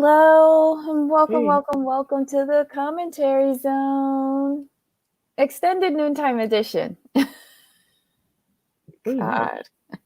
Hello, and welcome, Hey, welcome, welcome to the commentary zone. Extended noontime edition. pretty much. God.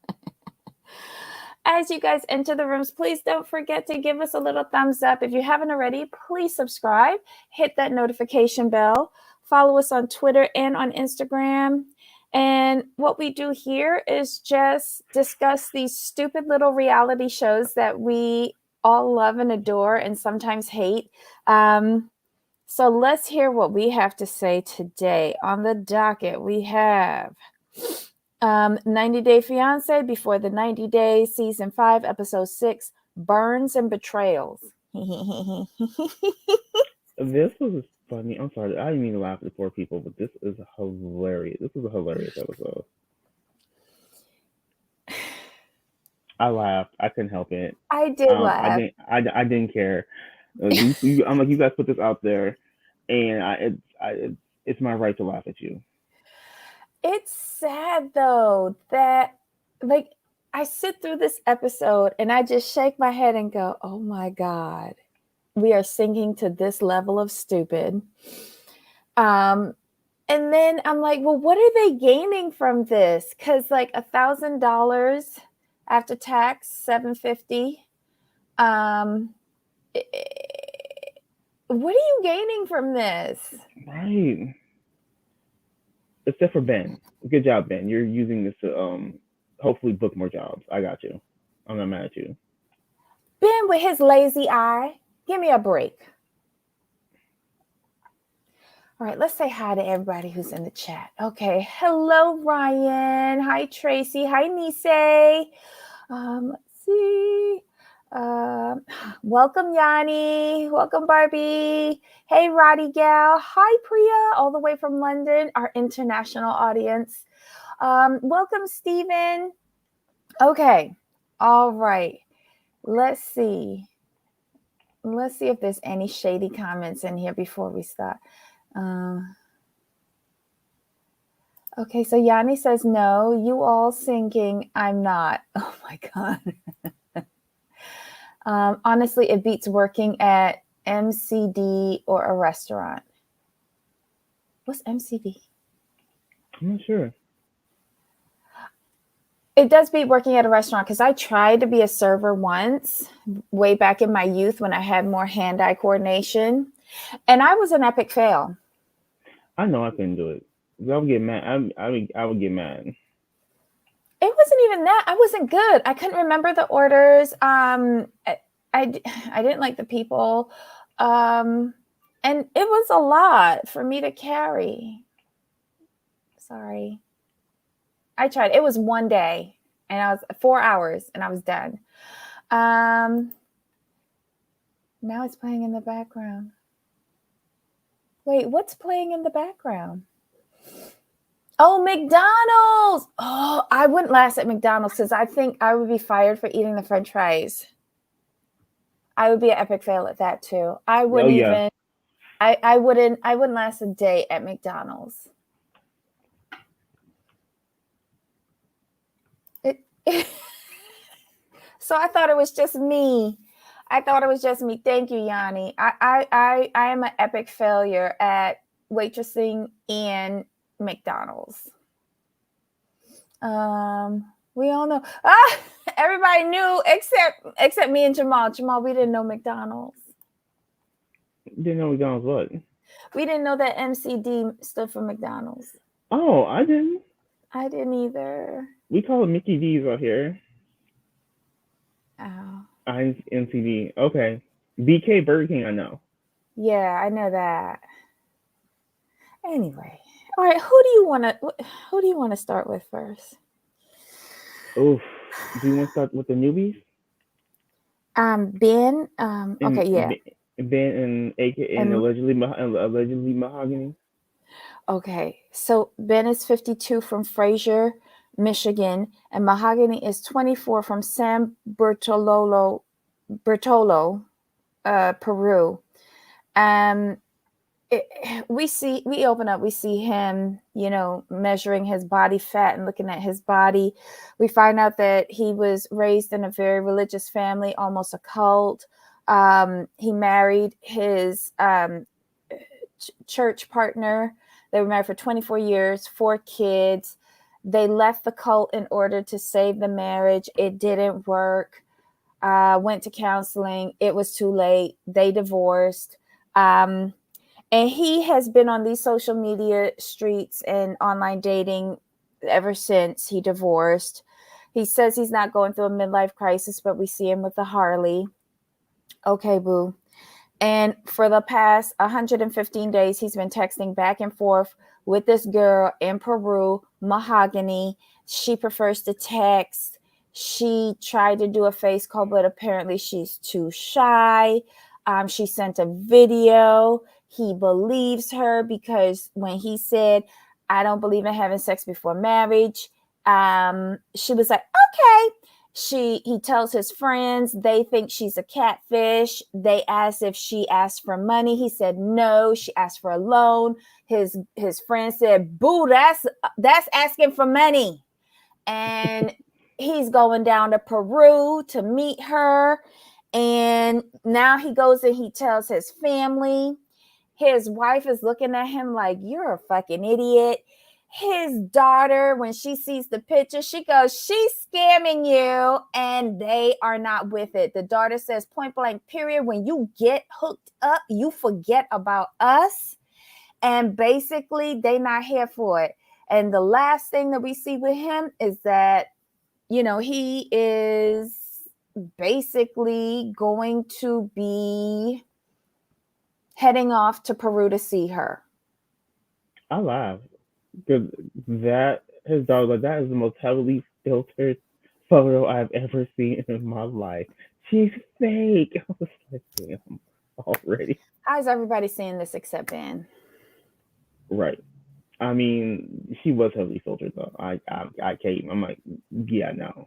As you guys enter the rooms, please don't forget to give us a little thumbs up. If you haven't already, please subscribe, hit that notification bell, follow us on Twitter and on Instagram. And what we do here is just discuss these stupid little reality shows that we all love and adore and sometimes hate. So let's hear what we have to say today. On the docket, we have 90 Day Fiancé, Before the 90 Days, Season 5, Episode 6, Burns and Betrayals. This was funny. I'm sorry. I didn't mean to laugh at the poor people, but this is hilarious. This was a hilarious episode. I laughed. I couldn't help it. I did laugh. I didn't care. I'm like, you guys put this out there, and it's my right to laugh at you. It's sad though that like I sit through this episode and I just shake my head and go, "Oh my God, we are sinking to this level of stupid." And then I'm like, well, what are they gaining from this? Because like $1,000 after tax, $750. What are you gaining from this? Right. Except for Ben. Good job, Ben. You're using this to hopefully book more jobs. I got you. I'm not mad at you. Ben with his lazy eye. Give me a break. All right, let's say hi to everybody who's in the chat. Okay, hello, Ryan. Hi, Tracy. Hi, Nisei. Let's see. Welcome, Yanni. Welcome, Barbie. Hey, Roddy Gal. Hi, Priya, all the way from London, our international audience. Welcome, Stephen. Okay, all right. Let's see. Let's see if there's any shady comments in here before we start. Okay, so Yanni says, no, you all sinking. I'm not. Oh my God. Honestly, it beats working at MCD or a restaurant. What's MCD? I'm not sure. It does beat working at a restaurant because I tried to be a server once, way back in my youth when I had more hand-eye coordination, and I was an epic fail. I know I couldn't do it. I would get mad. I would get mad. It wasn't even that. I wasn't good. I couldn't remember the orders. I didn't like the people. And it was a lot for me to carry. Sorry. I tried. It was one day and I was 4 hours and I was done. Now it's playing in the background. Wait, what's playing in the background? Oh, McDonald's. Oh, I wouldn't last at McDonald's because I think I would be fired for eating the French fries. I would be an epic fail at that too. I wouldn't even. I wouldn't last a day at McDonald's. So I thought it was just me. Thank you, Yanni. I am an epic failure at waitressing and McDonald's. We all know. Everybody knew except me and Jamal. Jamal, we didn't know McDonald's. Didn't know McDonald's what? We didn't know that MCD stood for McDonald's. Oh, I didn't. I didn't either. We call it Mickey D's out here. Oh. MCD. Okay. BK Burger King, I know. Yeah, I know that. Anyway, all right. Who do you want to start with first? Oof. Do you want to start with the newbies? Ben. Okay, yeah. Ben and AKA and allegedly Mahogany. Okay, so Ben is 52 from Fraser, Michigan, and Mahogany is 24 from San Bertolo, Peru. We open up, we see him, measuring his body fat and looking at his body. We find out that he was raised in a very religious family, almost a cult. He married his church partner. They were married for 24 years, 4 kids. They left the cult in order to save the marriage. It didn't work. Went to counseling. It was too late. They divorced. And he has been on these social media streets and online dating ever since he divorced. He says he's not going through a midlife crisis, but we see him with the Harley. Okay, boo. And for the past 115 days, he's been texting back and forth with this girl in Peru, Mahogany. She prefers to text. She tried to do a face call, but apparently she's too shy. She sent a video. He believes her because when he said, I don't believe in having sex before marriage, she was like, okay. He tells his friends, they think she's a catfish. They asked if she asked for money. He said no, she asked for a loan. His friend said, boo, that's asking for money. And he's going down to Peru to meet her. And now he goes and he tells his family. His wife is looking at him like, you're a fucking idiot. His daughter, when she sees the picture, she goes, she's scamming you, and they are not with it. The daughter says, point blank, period, when you get hooked up, you forget about us, and basically, they not here for it. And the last thing that we see with him is that, he is basically going to be heading off to Peru to see her. I laugh. Because his daughter, like, that is the most heavily filtered photo I've ever seen in my life. She's fake. I was like, damn, already. How's everybody seeing this except Ben? Right. I mean, she was heavily filtered though. I can't. I'm like, yeah, no.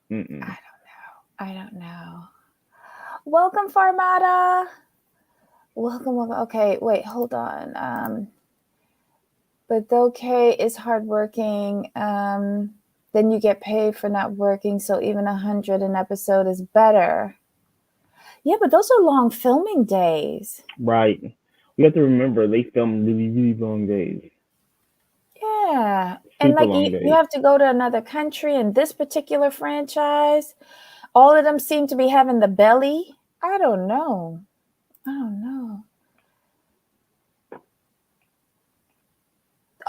Mm-mm. I don't know. Welcome, Farmata. Welcome. Okay, wait, hold on. But okay, it's hardworking. Then you get paid for not working, so even 100 an episode is better. Yeah, but those are long filming days. Right. You have to remember they film really, really long days. Yeah. And like you have to go to another country, and this particular franchise, all of them seem to be having the belly. I don't know.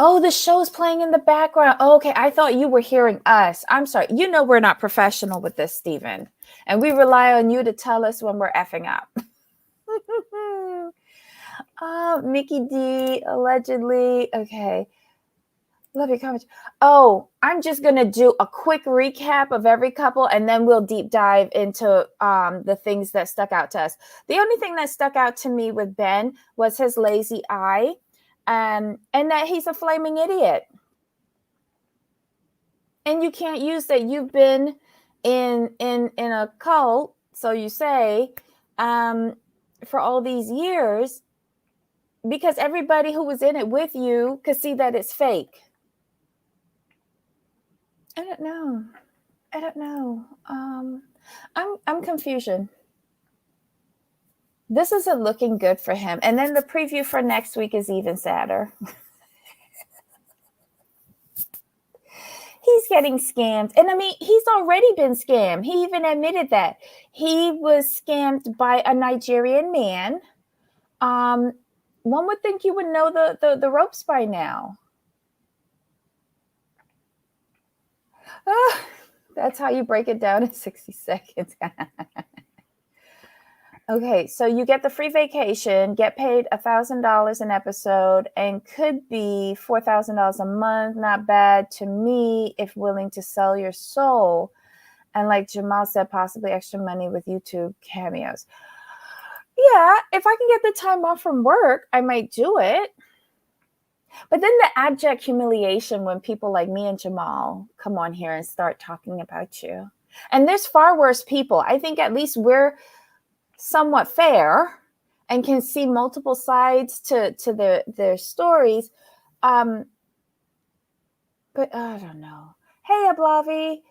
Oh, the show's playing in the background. Oh, okay, I thought you were hearing us. I'm sorry. We're not professional with this, Stephen. And we rely on you to tell us when we're effing up. Mickey D, allegedly. Okay. Love your comments. Oh, I'm just going to do a quick recap of every couple, and then we'll deep dive into the things that stuck out to us. The only thing that stuck out to me with Ben was his lazy eye. And that he's a flaming idiot. And you can't use that you've been in a cult, so you say, for all these years, because everybody who was in it with you could see that it's fake. I don't know. I'm confusion. This isn't looking good for him. And then the preview for next week is even sadder. He's getting scammed. And I mean, he's already been scammed. He even admitted that. He was scammed by a Nigerian man. One would think you would know the ropes by now. That's how you break it down in 60 seconds. Okay, so you get the free vacation, get paid $1,000 an episode, and could be $4,000 a month. Not bad to me if willing to sell your soul. And like Jamal said, possibly extra money with YouTube cameos. Yeah, if I can get the time off from work, I might do it. But then the abject humiliation when people like me and Jamal come on here and start talking about you. And there's far worse people. I think at least we're somewhat fair and can see multiple sides to their stories. But I don't know. Hey, Ablavi.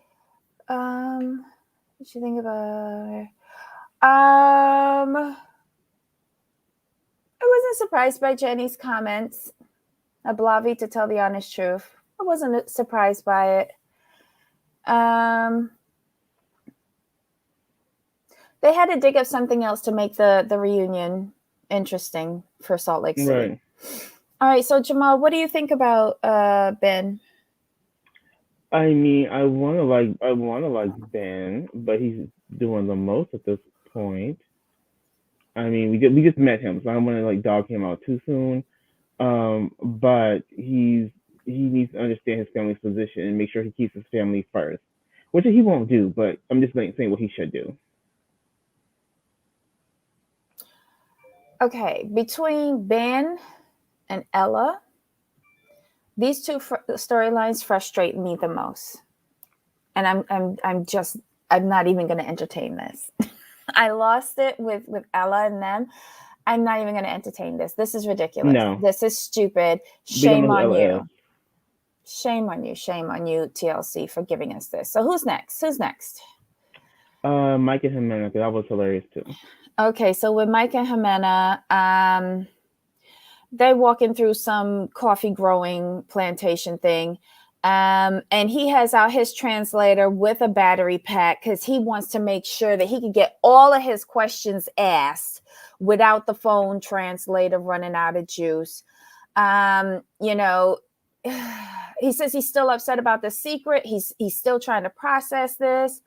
What you think about I wasn't surprised by Jenny's comments. Ablavi, to tell the honest truth, I wasn't surprised by it. They had to dig up something else to make the reunion interesting for Salt Lake City. Right. All right, so Jamal, what do you think about Ben? I mean, I wanna like Ben, but he's doing the most at this point. I mean, we just met him, so I don't want to like dog him out too soon. But he needs to understand his family's position and make sure he keeps his family first, which he won't do. But I'm just like saying what he should do. Okay, between Ben and Ella, these two storylines frustrate me the most, and I'm not even going to entertain this. I lost it with Ella and them. I'm not even going to entertain this. This is ridiculous. No. This is stupid. We don't know Shame who on Ella you. is. Shame on you. Shame on you, TLC, for giving us this. So who's next? Mike and Ximena, that was hilarious too. Okay, so with Mike and Ximena, they're walking through some coffee growing plantation thing. And he has out his translator with a battery pack because he wants to make sure that he can get all of his questions asked without the phone translator running out of juice. You know, he says he's still upset about the secret. He's still trying to process this.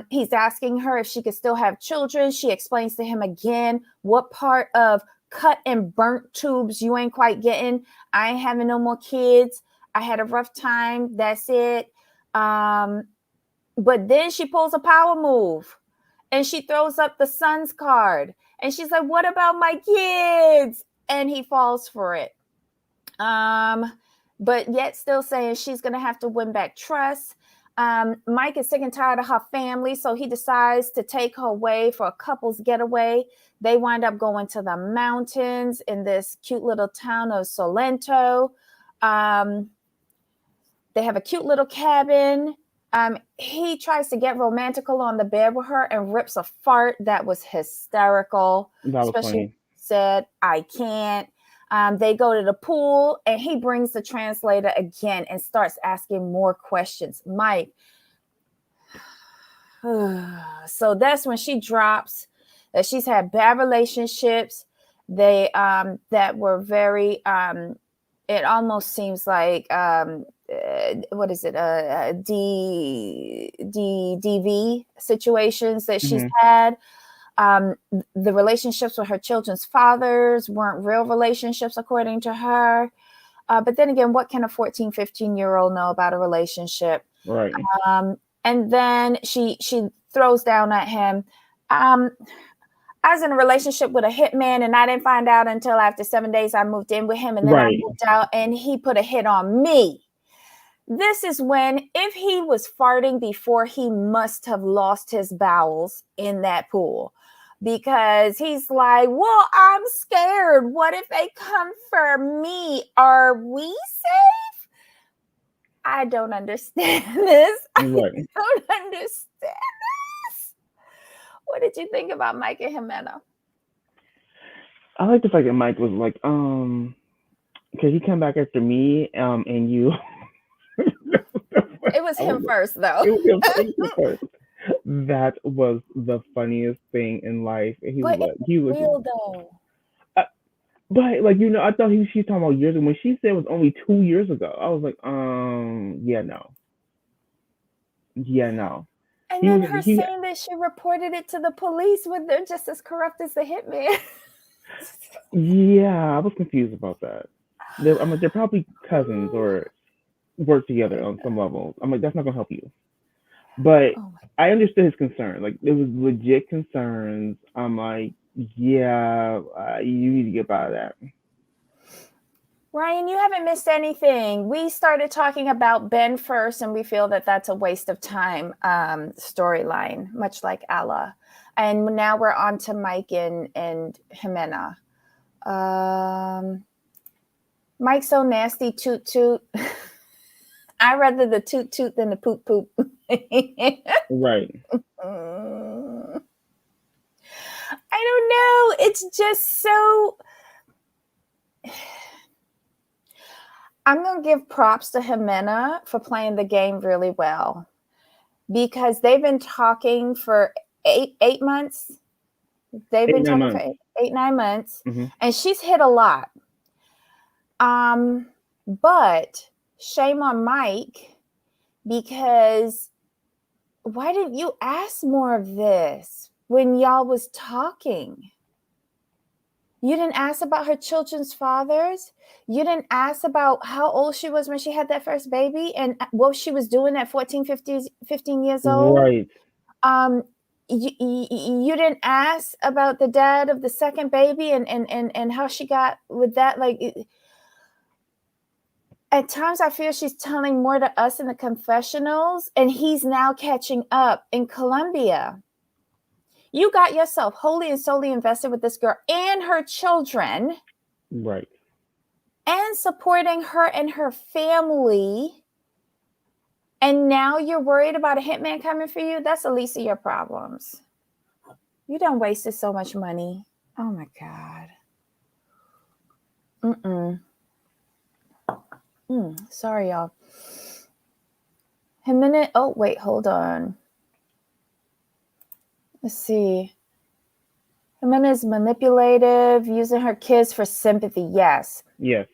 He's asking her if she could still have children. She explains to him again what part of cut and burnt tubes you ain't quite getting. I ain't having no more kids. I had a rough time. That's it. But then she pulls a power move and she throws up the son's card. And she's like, what about my kids? And he falls for it. But yet still saying she's going to have to win back trust. Mike is sick and tired of her family, so he decides to take her away for a couple's getaway. They wind up going to the mountains in this cute little town of Solento. They have a cute little cabin. He tries to get romantical on the bed with her and rips a fart that was hysterical. That was Especially funny. Said, I can't. They go to the pool and he brings the translator again and starts asking more questions. Mike. So that's when she drops that she's had bad relationships. They that were very it almost seems like what is it? DV situations that she's had. The relationships with her children's fathers weren't real relationships, according to her. But then again, what can a 14, 15-year-old know about a relationship? Right. And then she throws down at him. I was in a relationship with a hitman, and I didn't find out until after 7 days I moved in with him, and then I moved out, and he put a hit on me. This is when, if he was farting before, he must have lost his bowels in that pool. Because he's like, well, I'm scared. What if they come for me? Are we safe? I don't understand this. I don't understand this. What did you think about Mike and Ximena? I like the fact that Mike was like, because he came back after me, and you. It was him first, though. It was him first. That was the funniest thing in life. He was real though. But like, I thought she's talking about years ago. When she said it was only 2 years ago, I was like, yeah, no. And then her saying that she reported it to the police when they're just as corrupt as the hitman. Yeah, I was confused about that. I'm like, they're probably cousins or work together on some level. I'm like, that's not gonna help you. But I understood his concern. Like, there was legit concerns. I'm like, yeah, you need to get out of that. Ryan, you haven't missed anything. We started talking about Ben first, and we feel that that's a waste of time storyline, much like Ella. And now we're on to Mike and Ximena. Mike's so nasty, toot toot. I'd rather the toot toot than the poop poop. Right. it's just so. I'm going to give props to Ximena for playing the game really well, because they've been talking for eight months. They've been talking for 9 months, and she's hit a lot. But shame on Mike, because why didn't you ask more of this when y'all was talking? You didn't ask about her children's fathers. You didn't ask about how old she was when she had that first baby and what she was doing at 14, 15 years old. Right. You didn't ask about the dad of the second baby and how she got with that. Like, at times I feel she's telling more to us in the confessionals, and he's now catching up in Colombia. You got yourself wholly and solely invested with this girl and her children. Right. And supporting her and her family. And now you're worried about a hitman coming for you? That's the least of your problems. You done wasted so much money. Oh my God. Sorry, y'all. Ximena, oh, wait, hold on. Let's see. Ximena is manipulative, using her kids for sympathy. Yes. Yes.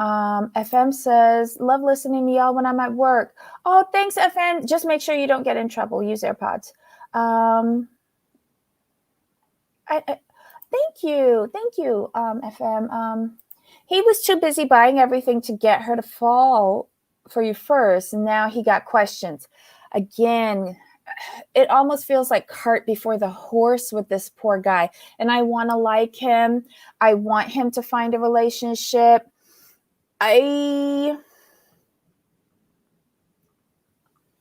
FM says, love listening to y'all when I'm at work. Oh, thanks, FM. Just make sure you don't get in trouble. Use AirPods. Thank you, FM. He was too busy buying everything to get her to fall for you first, and now he got questions. Again, it almost feels like cart before the horse with this poor guy. And I want to like him. I want him to find a relationship.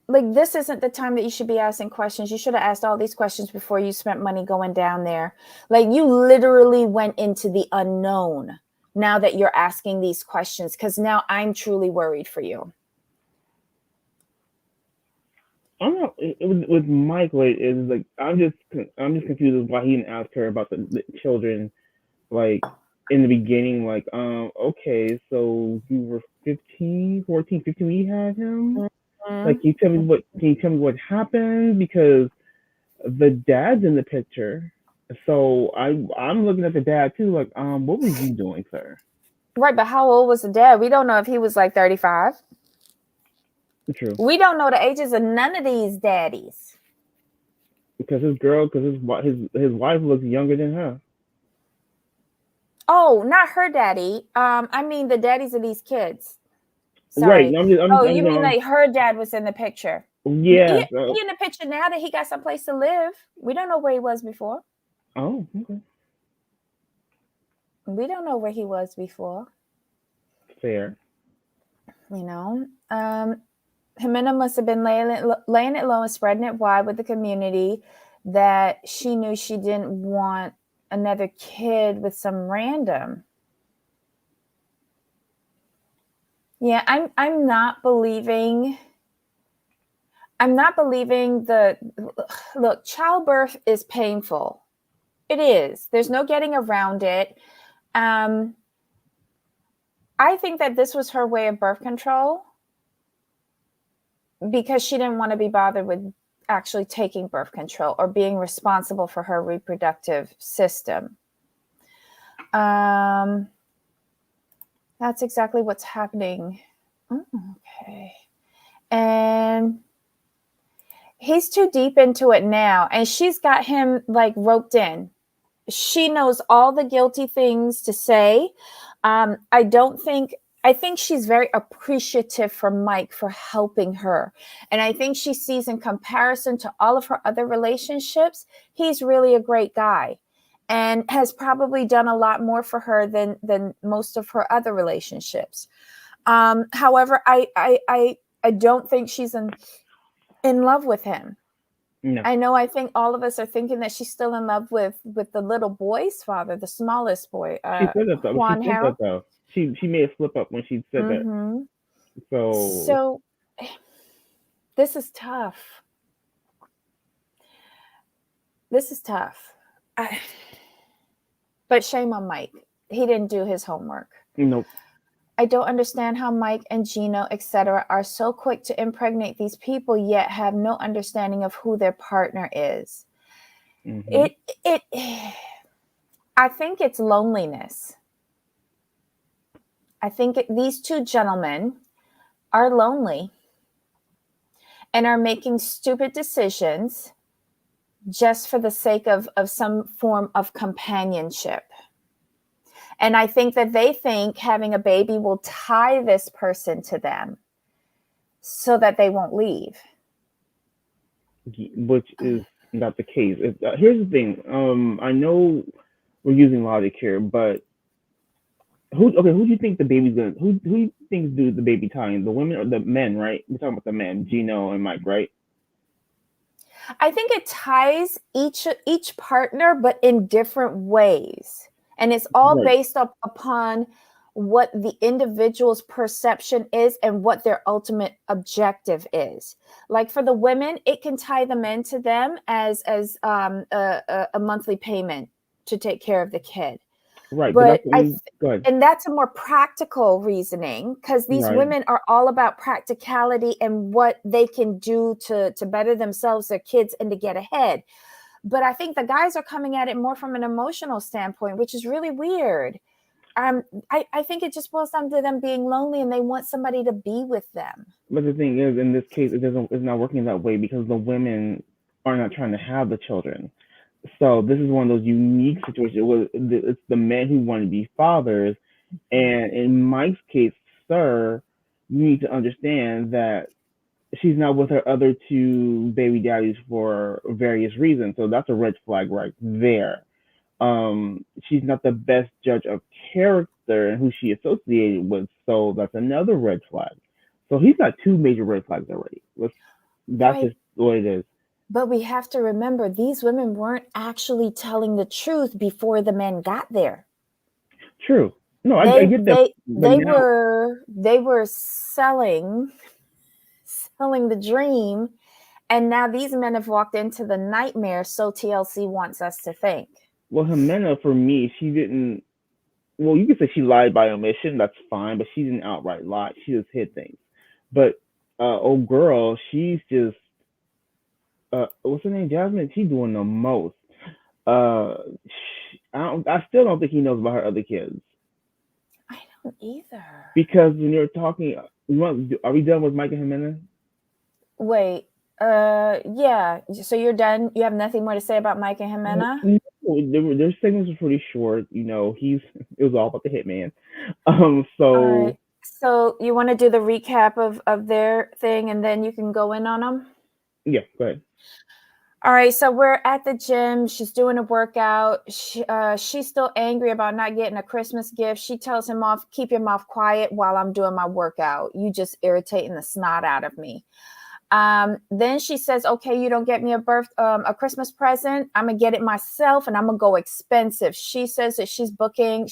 This isn't the time that you should be asking questions. You should have asked all these questions before you spent money going down there. Like, you literally went into the unknown now that you're asking these questions, because now I'm truly worried for you. I'm not with Mike. Like, it's like I'm just confused as why he didn't ask her about the children, like in the beginning. Like, okay, so you were 15, 14, 15 when you had him. Like, can you tell me what happened? Because the dad's in the picture, so I'm looking at the dad too. Like, what was you doing, sir? Right, but how old was the dad? We don't know if he was like 35. True. We don't know the ages of none of these daddies. Because his wife looks younger than her. Oh, not her daddy. I mean the daddies of these kids. Sorry. Right. You mean like her dad was in the picture? Yeah. He in the picture now that he got someplace to live. We don't know where he was before. Oh, okay. We don't know where he was before. Fair. You know, Ximena must have been laying it low and spreading it wide with the community, that she knew she didn't want another kid with some random. Yeah, I'm not believing. I'm not believing look, childbirth is painful. It is. There's no getting around it. I think that this was her way of birth control, because she didn't want to be bothered with actually taking birth control or being responsible for her reproductive system. That's exactly what's happening. Okay. And he's too deep into it now, and she's got him like roped in. She knows all the guilty things to say. I think she's very appreciative for Mike for helping her. And I think she sees, in comparison to all of her other relationships, he's really a great guy and has probably done a lot more for her than most of her other relationships. However, I don't think she's in love with him. No. I think all of us are thinking that she's still in love with the little boy's father, the smallest boy. She said that though. Juan Harold. She made a slip up when she said that. So this is tough. But shame on Mike. He didn't do his homework. Nope. I don't understand how Mike and Gino, etc., are so quick to impregnate these people, yet have no understanding of who their partner is. Mm-hmm. I think it's loneliness. I think these two gentlemen are lonely and are making stupid decisions just for the sake of some form of companionship. And I think that they think having a baby will tie this person to them so that they won't leave. Which is not the case. Here's the thing. I know we're using logic here, but who do you think the baby's gonna? Who do you think do the baby tying? The women or the men? Right? We're talking about the men, Gino and Mike, right? I think it ties each partner, but in different ways. And it's all Right. based upon what the individual's perception is and what their ultimate objective is. Like for the women, it can tie the men to them as a monthly payment to take care of the kid. Right. But But go ahead. and that's a more practical reasoning because these Right. women are all about practicality and what they can do to better themselves, their kids, and to get ahead. But I think the guys are coming at it more from an emotional standpoint, which is really weird. I think it just boils down to them being lonely and they want somebody to be with them. But the thing is, in this case, it's not working that way because the women are not trying to have the children. So this is one of those unique situations where it's the men who want to be fathers. And in Mike's case, sir, you need to understand that she's not with her other two baby daddies for various reasons. So that's a red flag right there. She's not the best judge of character and who she associated with. So that's another red flag. So he's got two major red flags already. That's Right. just what it is. But we have to remember these women weren't actually telling the truth before the men got there. True. No, I They get that. they But they now, were selling the dream, and now these men have walked into the nightmare, so TLC wants us to think. well, Ximena, for me, she didn't. Well, you could say she lied by omission. That's fine, but she didn't outright lie. She just hid things. But old girl, she's just what's her name, Jasmine? She's doing the most. I still don't think he knows about her other kids I don't either. because when you're talking, are we done with Mike and Ximena? Wait, yeah. So you're done? You have nothing more to say about Mike and Ximena? No, their segments were pretty short. You know, it was all about the hitman. All So right. So you want to do the recap of their thing, and then you can go in on them? yeah, go ahead. All right, so we're at the gym. She's doing a workout. She's still angry about not getting a Christmas gift. She tells him off, keep your mouth quiet while I'm doing my workout. You just irritating the snot out of me. Then she says, okay, you don't get me a Christmas present. I'm going to get it myself and I'm going to go expensive. She says that she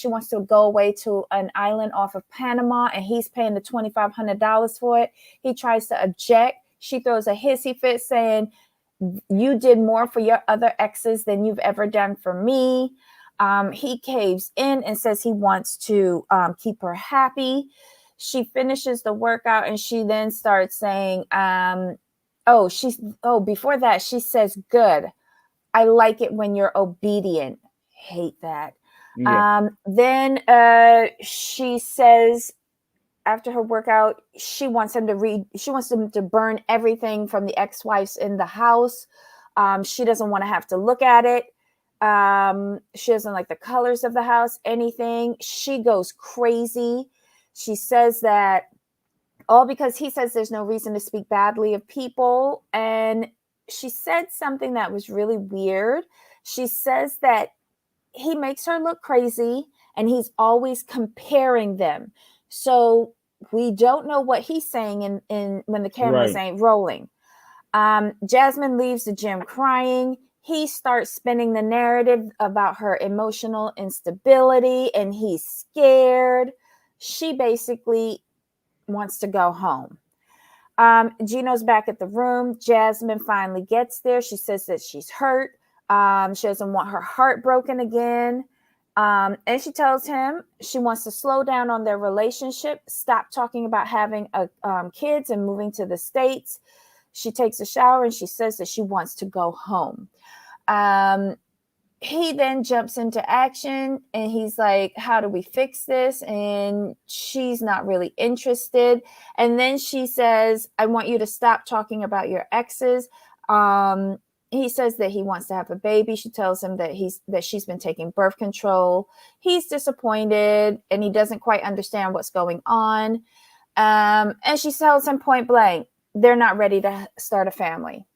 wants to go away to an island off of Panama and he's paying the $2,500 for it. He tries to object. She throws a hissy fit saying, you did more for your other exes than you've ever done for me. He caves in and says he wants to keep her happy. She finishes the workout and she then starts saying, before that, she says, good. I like it when you're obedient. Hate that. Yeah. Then she says, after her workout, she wants him to burn everything from the ex-wives in the house. She doesn't want to have to look at it. She doesn't like the colors of the house, anything. She goes crazy. She says that all because he says there's no reason to speak badly of people. And she said something that was really weird. She says that he makes her look crazy and he's always comparing them. So we don't know what he's saying in when the cameras Right. ain't rolling. Jasmine leaves the gym crying. He starts spinning the narrative about her emotional instability and he's scared. She basically wants to go home. Gino's back at the room. Jasmine finally gets there. She says that she's hurt. She doesn't want her heart broken again. And she tells him she wants to slow down on their relationship, stop talking about having kids and moving to the States. She takes a shower and she says that she wants to go home. He then jumps into action and he's like, how do we fix this? And she's not really interested. And then she says, I want you to stop talking about your exes. He says that he wants to have a baby. She tells him that she's been taking birth control. He's disappointed and he doesn't quite understand what's going on. And she tells him point blank, they're not ready to start a family.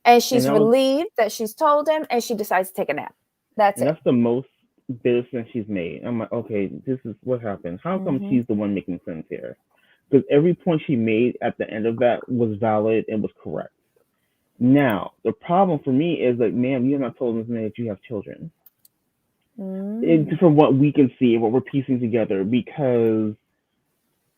And she's relieved that she's told him, and she decides to take a nap. That's it. That's the most bitter sense she's made. I'm like, okay, this is what happened. How come she's the one making sense here? Because every point she made at the end of that was valid and was correct. Now, the problem for me is like, ma'am, you have not told this man that you have children. From what we can see and what we're piecing together, because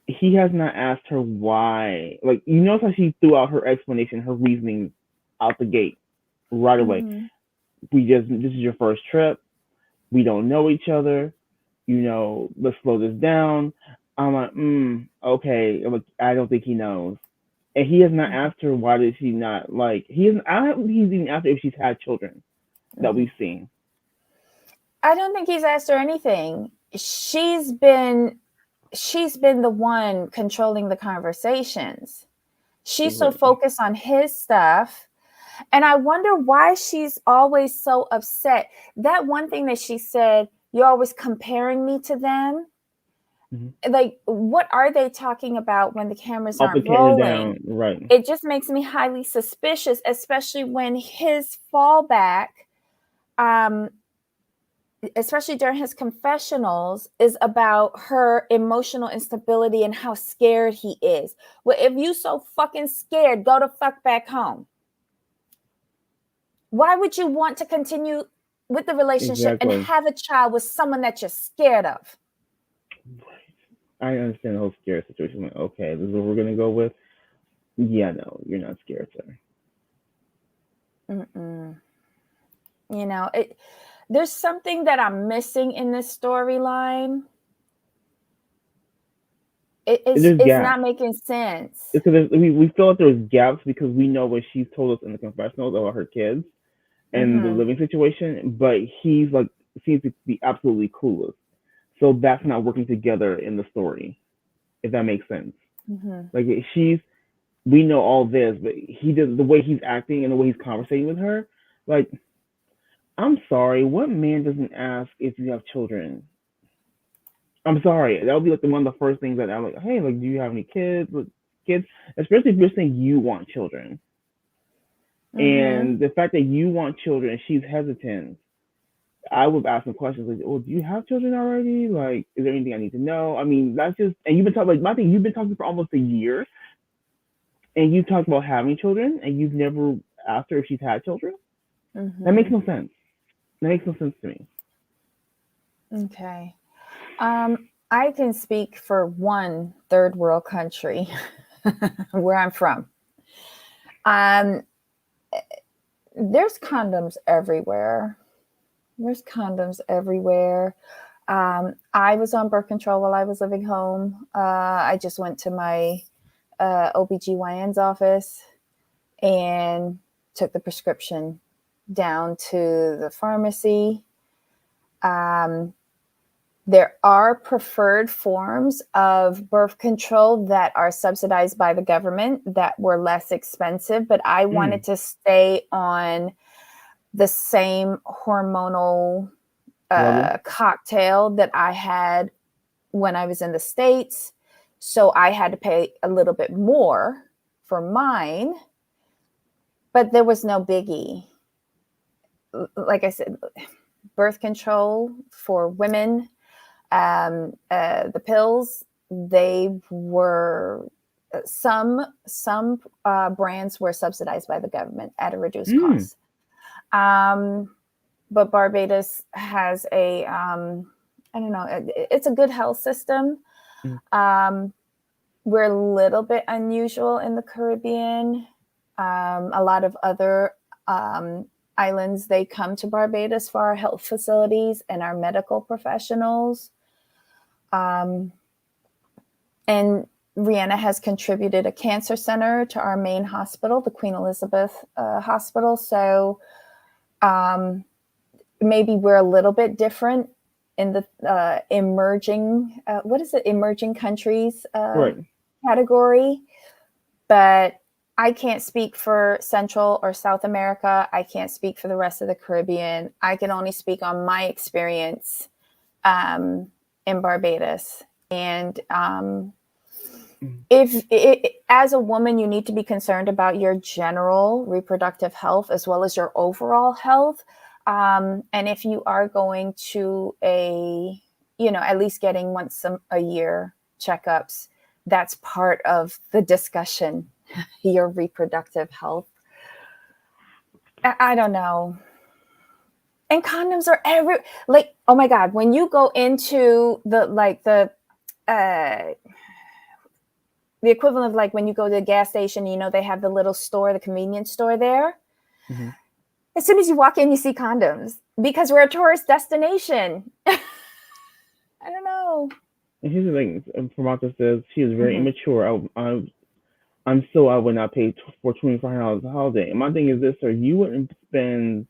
he has not asked her why. Like, you notice how she threw out her explanation, her reasoning out the gate right away. This is your first trip. We don't know each other. Let's slow this down. I'm like, okay. I'm like, I don't think he knows. And he has not asked her why did she not like. I don't think he's even asked her if she's had children that we've seen. I don't think he's asked her anything. She's been the one controlling the conversations. She's so focused on his stuff. And I wonder why she's always so upset. That one thing that she said, you're always comparing me to them. Like, what are they talking about when the cameras aren't rolling? Down. Right. It just makes me highly suspicious, especially when his fallback, especially during his confessionals, is about her emotional instability and how scared he is. Well, if you so fucking scared, go the fuck back home. Why would you want to continue with the relationship and have a child with someone that you're scared of? I understand the whole scare situation. Like, okay, this is what we're going to go with. Yeah, no, you're not scared, sir. There's something that I'm missing in this storyline. It's not making sense. It's because we feel like there's gaps because we know what she's told us in the confessionals about her kids and the living situation, but he's like seems to be absolutely clueless. So that's not working together in the story, if that makes sense. Like we know all this, but he does the way he's acting and the way he's conversating with her. Like, I'm sorry, what man doesn't ask if you have children? I'm sorry, that would be like one of the first things that I'm like, hey, like, do you have any kids? Especially if you're saying you want children, and the fact that you want children and she's hesitant. I would ask some questions like, "Oh, do you have children already? Like, is there anything I need to know?" I mean, that's just, and you've been talking, like, my thing, you've been talking for almost a year, and you talked about having children, and you've never asked her if she's had children. That makes no sense. That makes no sense to me. Okay. I can speak for one third world country where I'm from. There's condoms everywhere. I was on birth control while I was living home. I just went to my OBGYN's office and took the prescription down to the pharmacy. There are preferred forms of birth control that are subsidized by the government that were less expensive, but I wanted to stay on the same hormonal cocktail that I had when I was in the States. So I had to pay a little bit more for mine, but there was no biggie. Like I said, birth control for women, the pills, they were some brands were subsidized by the government at a reduced cost. But Barbados has a, I don't know, it's a good health system. We're a little bit unusual in the Caribbean. A lot of other islands, they come to Barbados for our health facilities and our medical professionals. And Rihanna has contributed a cancer center to our main hospital, the Queen Elizabeth Hospital. So maybe we're a little bit different in the emerging, emerging countries category. But I can't speak for Central or South America. I can't speak for the rest of the Caribbean. I can only speak on my experience in Barbados. And as a woman, you need to be concerned about your general reproductive health as well as your overall health. And if you are going to at least getting once a year checkups, that's part of the discussion, your reproductive health. I don't know. And condoms are oh my God, when you go into the equivalent of when you go to the gas station, they have the little store, the convenience store there. Mm-hmm. As soon as you walk in, you see condoms because we're a tourist destination. I don't know. And here's the thing: Samantha says she is very immature. I'm so I would not pay for $2,500 a holiday. And my thing is this, sir: you wouldn't spend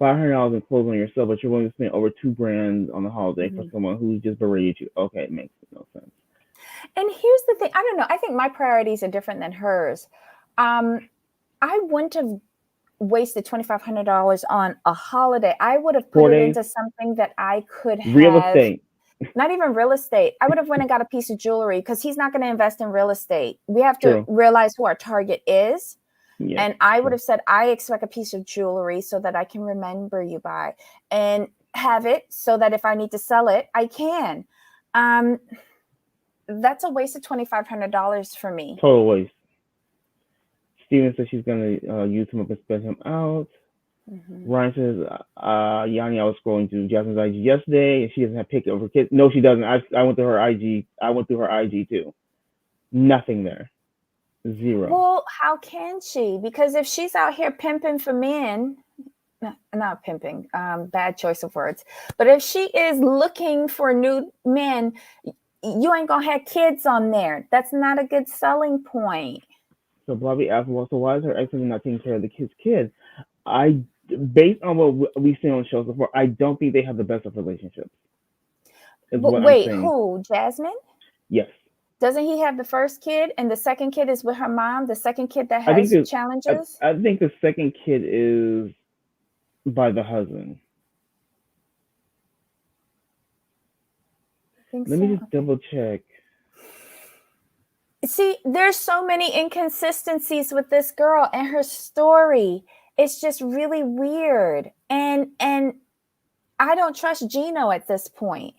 $500 in clothes on yourself, but you're willing to spend over $2,000 on the holiday for someone who just berated you. Okay, it makes no sense. And here's the thing: I don't know. I think my priorities are different than hers. I wouldn't have wasted $2,500 on a holiday. I would have put it into something that I could have. Real estate. Not even real estate. I would have went and got a piece of jewelry because he's not going to invest in real estate. We have to realize who our target is. Yeah, and I would have said, I expect a piece of jewelry so that I can remember you by and have it so that if I need to sell it, I can. That's a waste of $2,500 for me. Total waste. Steven says she's going to use him up and spend him out. Ryan says, Yanni, I was scrolling through Jasmine's IG yesterday, and she doesn't have pictures of her kids. No, she doesn't. I went through her IG. I went through her IG too. Nothing there. Zero. Well, how can she? Because if she's out here pimping for men, not pimping, bad choice of words. But if she is looking for new men, you ain't going to have kids on there. That's not a good selling point. So Bobby asked, well, so why is her ex-husband not taking care of the kids? Based on what we've seen on the show so far, I don't think they have the best of relationships. But wait, who? Jasmine? Yes. Doesn't he have the first kid and the second kid is with her mom? The second kid that has challenges? I think the second kid is by the husband. Let me just double check. See, there's so many inconsistencies with this girl and her story. It's just really weird. And I don't trust Gino at this point.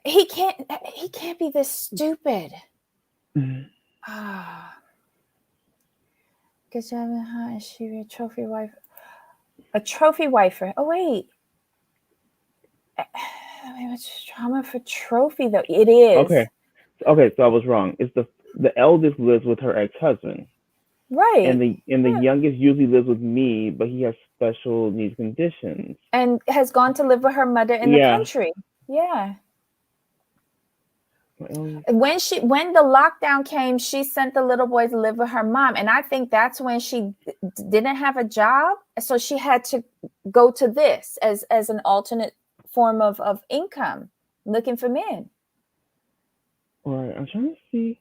He can't be this stupid. Good job, huh? Is she a trophy wife? A trophy wife. Oh wait. What's trauma for trophy though? It is. Okay, so I was wrong. It's the eldest lives with her ex-husband. Right. And the youngest usually lives with me, but he has special needs conditions. And has gone to live with her mother in the country. Yeah. When the lockdown came, she sent the little boy to live with her mom. And I think that's when she didn't have a job. So she had to go to this as an alternate form of income, looking for men. All right, I'm trying to see.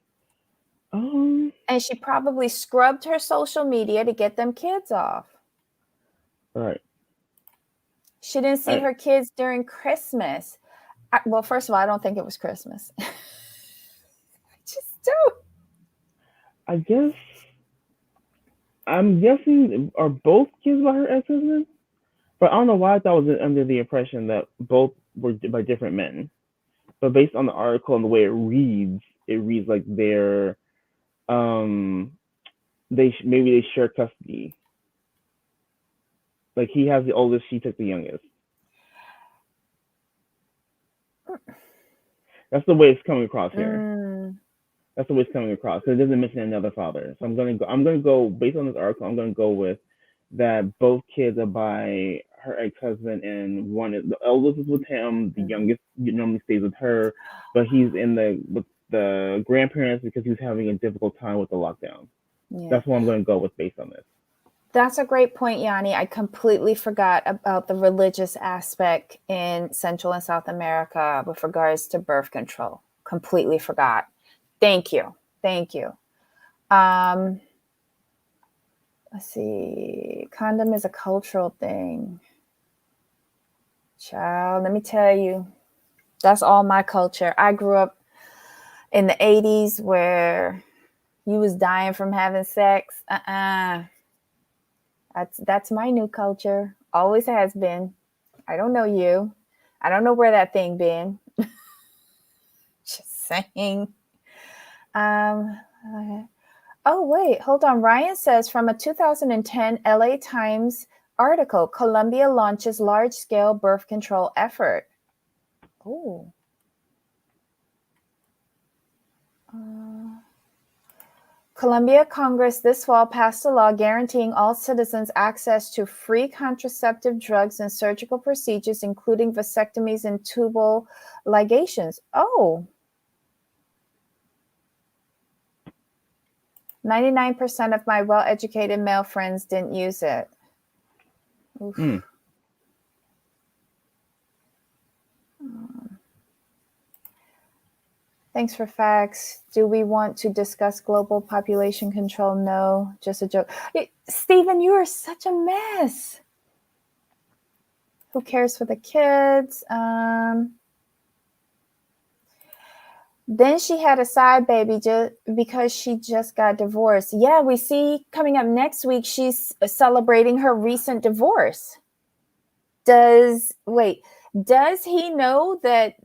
And she probably scrubbed her social media to get them kids off. All right. She didn't see her kids during Christmas. Well, first of all, I don't think it was Christmas. I just don't. I'm guessing, are both kids by her ex-husband? But I don't know why I thought I was under the impression that both were by different men. But based on the article and the way it reads like they're, maybe they share custody. Like he has the oldest, she took the youngest. That's the way it's coming across here. That's the way it's coming across. Because it doesn't mention another father. So I'm gonna go based on this article. I'm gonna go with that both kids are by her ex-husband, and one is the eldest is with him, the youngest normally stays with her, but he's in the with the grandparents because he was having a difficult time with the lockdown. Yeah. That's what I'm going to go with based on this. That's a great point, Yanni. I completely forgot about the religious aspect in Central and South America with regards to birth control. Completely forgot. Thank you. Thank you. Let's see. Condom is a cultural thing. Child, let me tell you, that's all my culture. I grew up in the 80s where you was dying from having sex. That's my new culture. Always has been. I don't know you. I don't know where that thing been. Just saying. Oh, wait, hold on. Ryan says from a 2010 LA Times article, Colombia launches large-scale birth control effort. Oh. Colombia Congress this fall passed a law guaranteeing all citizens access to free contraceptive drugs and surgical procedures, including vasectomies and tubal ligations. Oh. 99% of my well-educated male friends didn't use it. Oof. Thanks for facts. Do we want to discuss global population control? No, just a joke. Stephen, you are such a mess. Who cares for the kids? Then she had a side baby just because she just got divorced. Yeah, we see coming up next week, she's celebrating her recent divorce. Does he know that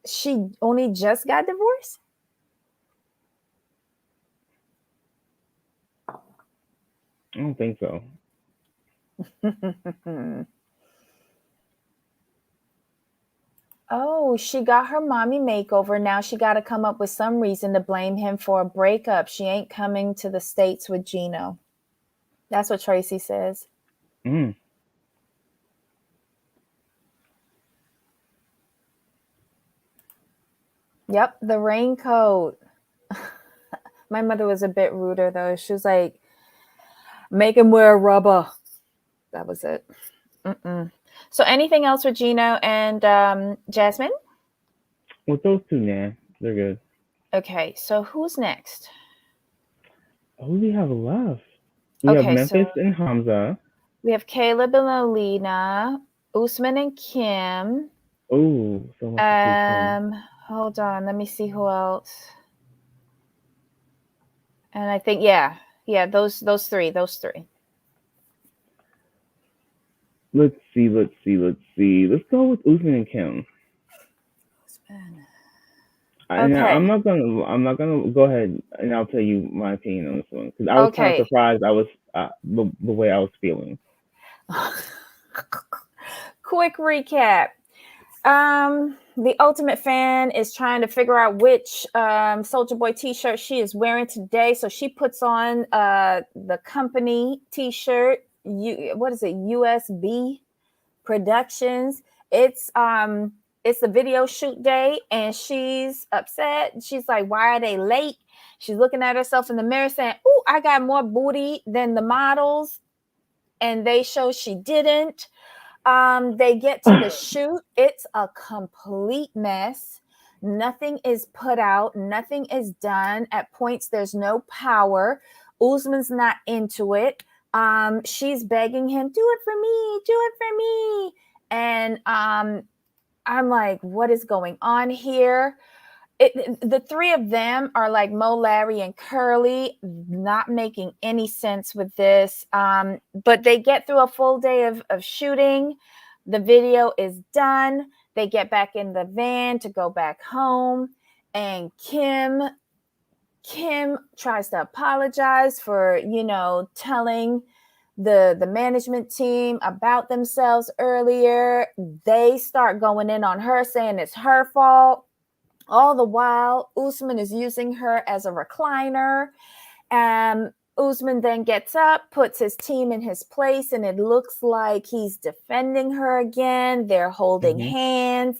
she only just got divorced? I don't think so. Oh, she got her mommy makeover. Now she got to come up with some reason to blame him for a breakup. She ain't coming to the States with Gino. That's what Tracy says. Yep, the raincoat. My mother was a bit ruder, though. She was like, make him wear rubber. That was it. So anything else with Gino and Jasmine? With those two, nah, they're good. Okay, so who's next? Who do we have left? We have Memphis and Hamza. We have Caleb and Alina, Usman and Kim. Oh, so much. Hold on, let me see who else. And I think, yeah, those three. Let's see. Let's go with Usman and Kim. Okay. I'm not gonna go ahead and I'll tell you my opinion on this one because I was kind of surprised. I was the way I was feeling. Quick recap. The Ultimate Fan is trying to figure out which Soulja Boy t-shirt she is wearing today. So she puts on the company t-shirt. What is it? USB Productions. It's the video shoot day and she's upset. She's like, why are they late? She's looking at herself in the mirror saying, oh, I got more booty than the models. And they show she didn't. They get to the shoot. It's a complete mess. Nothing is put out. Nothing is done. At points, there's no power. Usman's not into it. She's begging him, do it for me. And I'm like, what is going on here? The three of them are like Mo, Larry, and Curly, not making any sense with this. But they get through a full day of shooting. The video is done. They get back in the van to go back home. And Kim tries to apologize for, telling the management team about themselves earlier. They start going in on her, saying it's her fault. All the while, Usman is using her as a recliner. Usman then gets up, puts his team in his place, and it looks like he's defending her again. They're holding hands,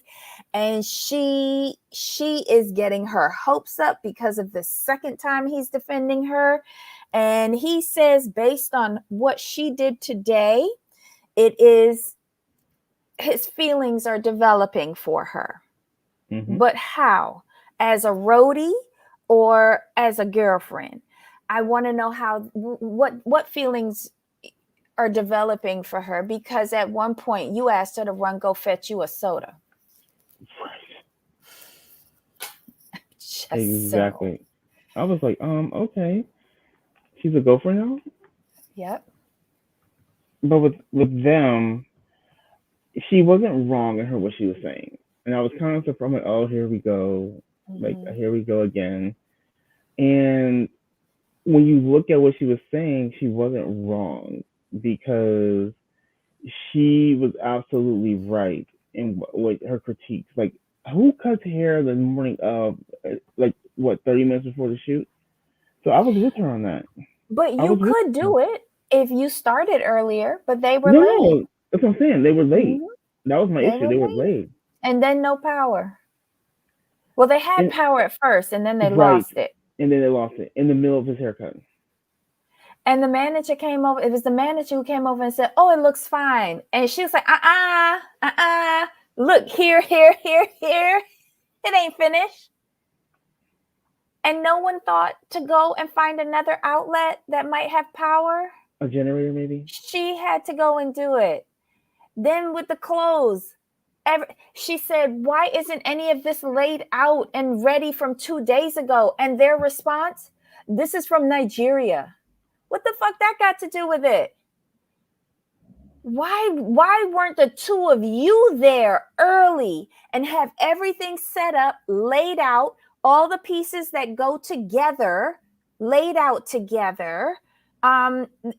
and she is getting her hopes up because of the second time he's defending her. And he says, based on what she did today, it is his feelings are developing for her. But how? As a roadie or as a girlfriend? I want to know what feelings are developing for her, because at one point you asked her to go fetch you a soda. Exactly. So. I was like, okay. She's a gopher now? Yep. But with them, she wasn't wrong in what she was saying. And I was kind of surprised, like, oh, here we go. Like, here we go again. And when you look at what she was saying, she wasn't wrong, because she was absolutely right in what her critiques. Like, who cuts hair the morning of, 30 minutes before the shoot? So I was with her on that. But you could do it if you started earlier, but they were late. No, that's what I'm saying. They were late. That was my issue. They were late. And then no power. Well, they had power at first, and then they lost it. And then they lost it in the middle of his haircut. And the manager came over. It was the manager who came over and said, "Oh, it looks fine." And she was like, look, here. It ain't finished. And no one thought to go and find another outlet that might have power. A generator, maybe? She had to go and do it. Then with the clothes, she said, why isn't any of this laid out and ready from 2 days ago? And their response, this is from Nigeria. What the fuck that got to do with it? Why weren't the two of you there early and have everything set up, laid out, all the pieces that go together, laid out together?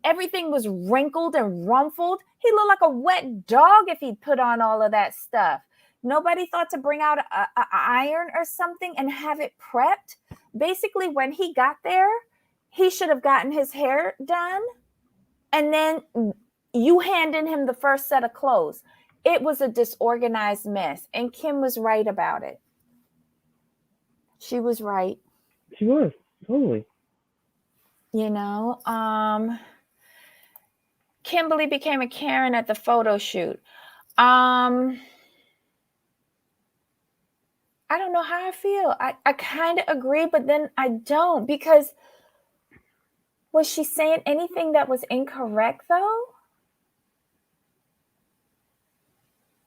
Everything was wrinkled and rumpled. He looked like a wet dog if he put on all of that stuff. Nobody thought to bring out a iron or something and have it prepped. Basically, when he got there, he should have gotten his hair done, and then you handed him the first set of clothes. It was a disorganized mess, and Kim was right about it. She was right. She was, totally. You know, Kimberly became a Karen at the photo shoot. I don't know how I feel. I kind of agree, but then I don't, because was she saying anything that was incorrect, though?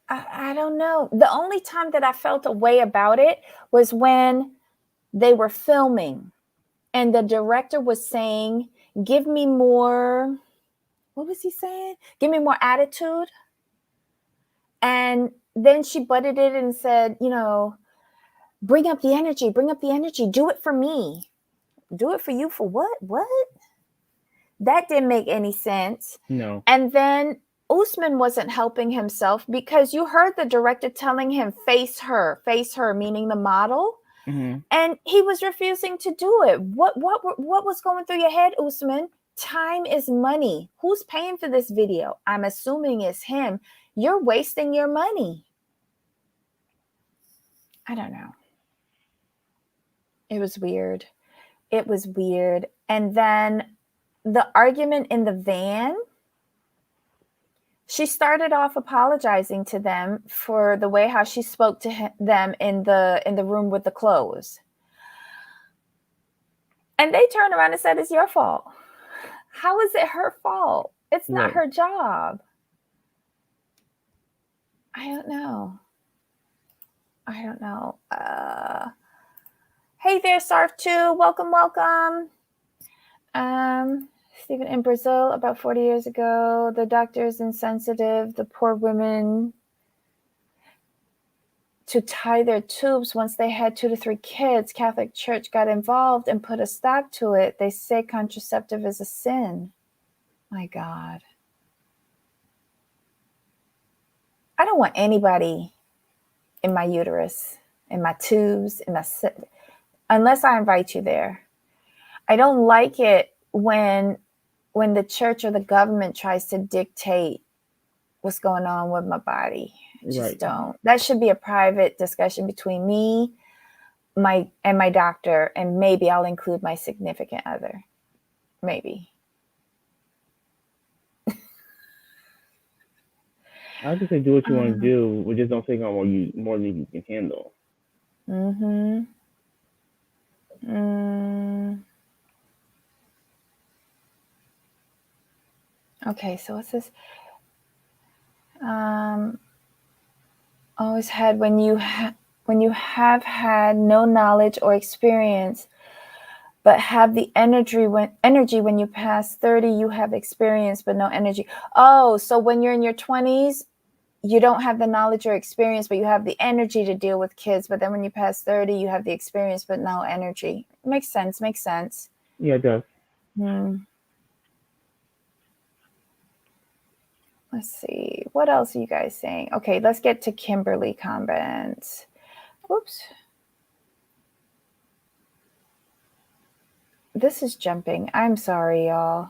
I don't know. The only time that I felt a way about it was when they were filming and the director was saying, give me more, what was he saying? Give me more attitude. And then she butted it and said, bring up the energy, do it for me. Do it for you for what? What? That didn't make any sense. No. And then Usman wasn't helping himself, because you heard the director telling him, face her, meaning the model. Mm-hmm. And he was refusing to do it. What was going through your head, Usman? Time is money. Who's paying for this video? I'm assuming it's him. You're wasting your money. I don't know. It was weird. And then the argument in the van, she started off apologizing to them for the way how she spoke to them in the room with the clothes. And they turned around and said, it's your fault. How is it her fault? It's not her job. I don't know. Hey there, Sarf2. Welcome. Stephen, in Brazil, about 40 years ago, the doctors insensitive, the poor women to tie their tubes once they had 2 to 3 kids. Catholic Church got involved and put a stop to it. They say contraceptive is a sin. My God. I don't want anybody in my uterus, in my tubes, unless I invite you there. I don't like it when the church or the government tries to dictate what's going on with my body. Just don't. That should be a private discussion between me, my doctor, and maybe I'll include my significant other. Maybe. I just say do what you want to do, but just don't take on more than you can handle. Okay, so what's this? Always had when you have had no knowledge or experience, but have the energy when you pass 30, you have experience but no energy. Oh, so when you're in your 20s, you don't have the knowledge or experience, but you have the energy to deal with kids. But then when you pass 30, you have the experience but no energy. Makes sense. Yeah, it does. Let's see. What else are you guys saying? Okay, let's get to Kimberly comments. Whoops. This is jumping. I'm sorry, y'all.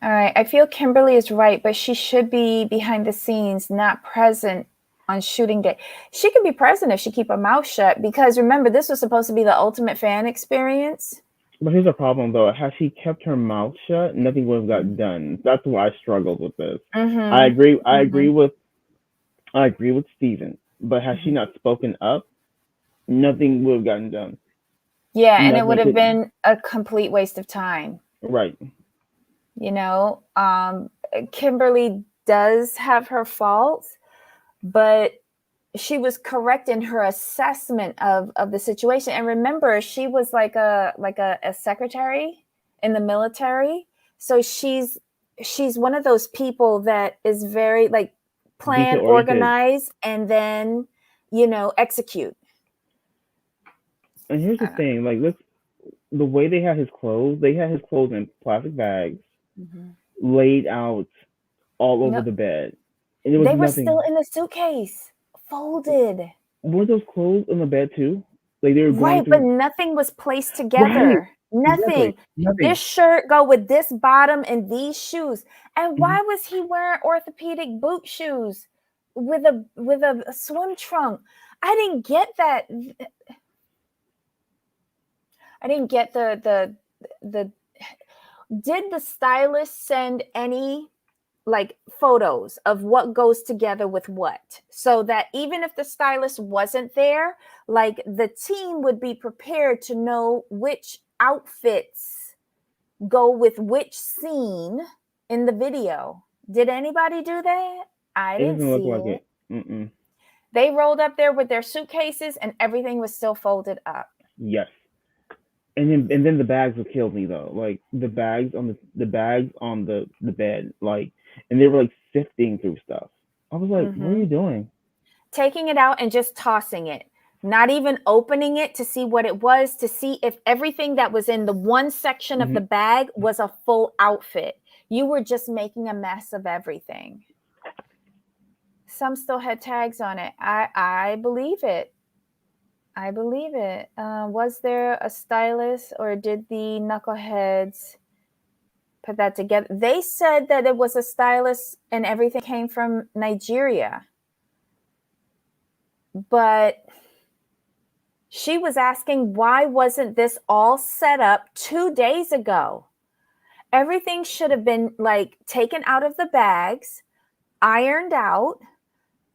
All right. I feel Kimberly is right, but she should be behind the scenes, not present on shooting day. She could be present if she keep her mouth shut, because remember, this was supposed to be the ultimate fan experience. But here's the problem, though. Had she kept her mouth shut, nothing would have got done. That's why I struggled with this. I agree. I agree with Steven. But had she not spoken up, nothing would have gotten done. Yeah, and it would have been a complete waste of time. Right. You know, Kimberly does have her faults, but she was correct in her assessment of the situation. And remember, she was like a secretary in the military. So she's one of those people that is very like plan, organize, and then, execute. And here's the thing, like, the way they had his clothes in plastic bags, laid out all over the bed. And they were still in the suitcase, folded. Were those clothes in the bed too? Like they were going but nothing was placed together. Right. Nothing. This shirt go with this bottom and these shoes. And why was he wearing orthopedic boot shoes with a swim trunk? I didn't get that. I didn't get the did the stylist send any like photos of what goes together with what, so that even if the stylist wasn't there, like the team would be prepared to know which outfits go with which scene in the video? Did anybody do that? I didn't see it. Mm-mm. They rolled up there with their suitcases and everything was still folded up. Yes. And then the bags would kill me though. Like the bags on the bed, like, and they were like sifting through stuff. I was like, what are you doing? Taking it out and just tossing it. Not even opening it to see what it was, to see if everything that was in the one section of the bag was a full outfit. You were just making a mess of everything. Some still had tags on it. I believe it. I believe it. Was there a stylist, or did the knuckleheads put that together? They said that it was a stylist and everything came from Nigeria. But she was asking, why wasn't this all set up 2 days ago? Everything should have been like taken out of the bags, ironed out,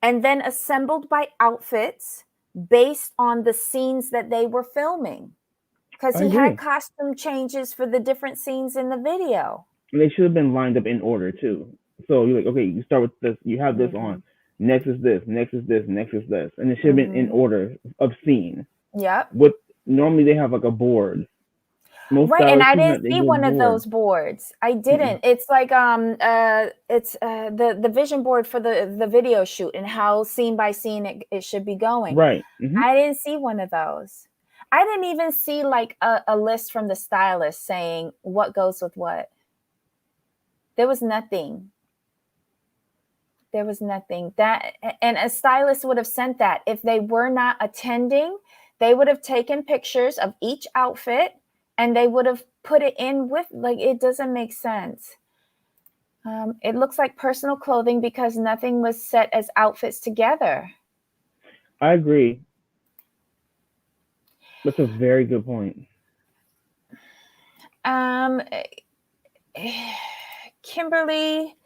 and then assembled by outfits based on the scenes that they were filming. Because he had costume changes for the different scenes in the video. And they should have been lined up in order too. So you're like, okay, you start with this, you have this on. Next is this, next is this, next is this. And it should have been in order of scene. Yep. Normally they have like a board. Right, and I didn't see one of those boards. I didn't. It's like it's the vision board for the video shoot and how scene by scene it should be going. Right. I didn't see one of those. I didn't even see like a list from the stylist saying what goes with what. There was nothing. There was nothing. That, and a stylist would have sent that. If they were not attending, they would have taken pictures of each outfit and they would have put it in with, like, it doesn't make sense. It looks like personal clothing because nothing was set as outfits together. I agree. That's a very good point. Kimberly,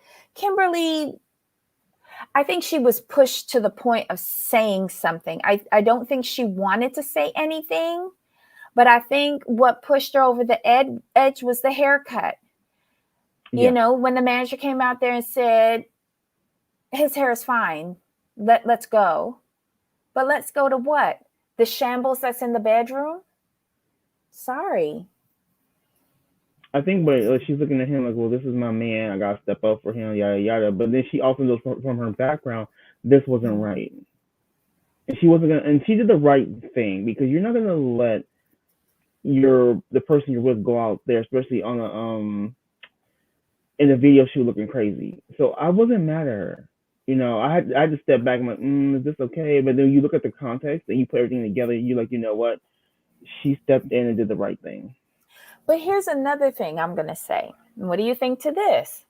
I think she was pushed to the point of saying something. I don't think she wanted to say anything, but I think what pushed her over the edge was the haircut. Yeah. You know, when the manager came out there and said, his hair is fine, let's go. But let's go to what? The shambles that's in the bedroom? Sorry. I think, but she's looking at him like, well, this is my man. I gotta step up for him, yada yada. But then she also knows from her background, this wasn't right, and she wasn't gonna. And she did the right thing because you're not gonna let the person you're with go out there, especially on a in a video shoot looking crazy. So I wasn't mad at her. You know, I had to step back and like, is this okay? But then you look at the context and you put everything together. You're like, you know what? She stepped in and did the right thing. But here's another thing I'm going to say. What do you think to this?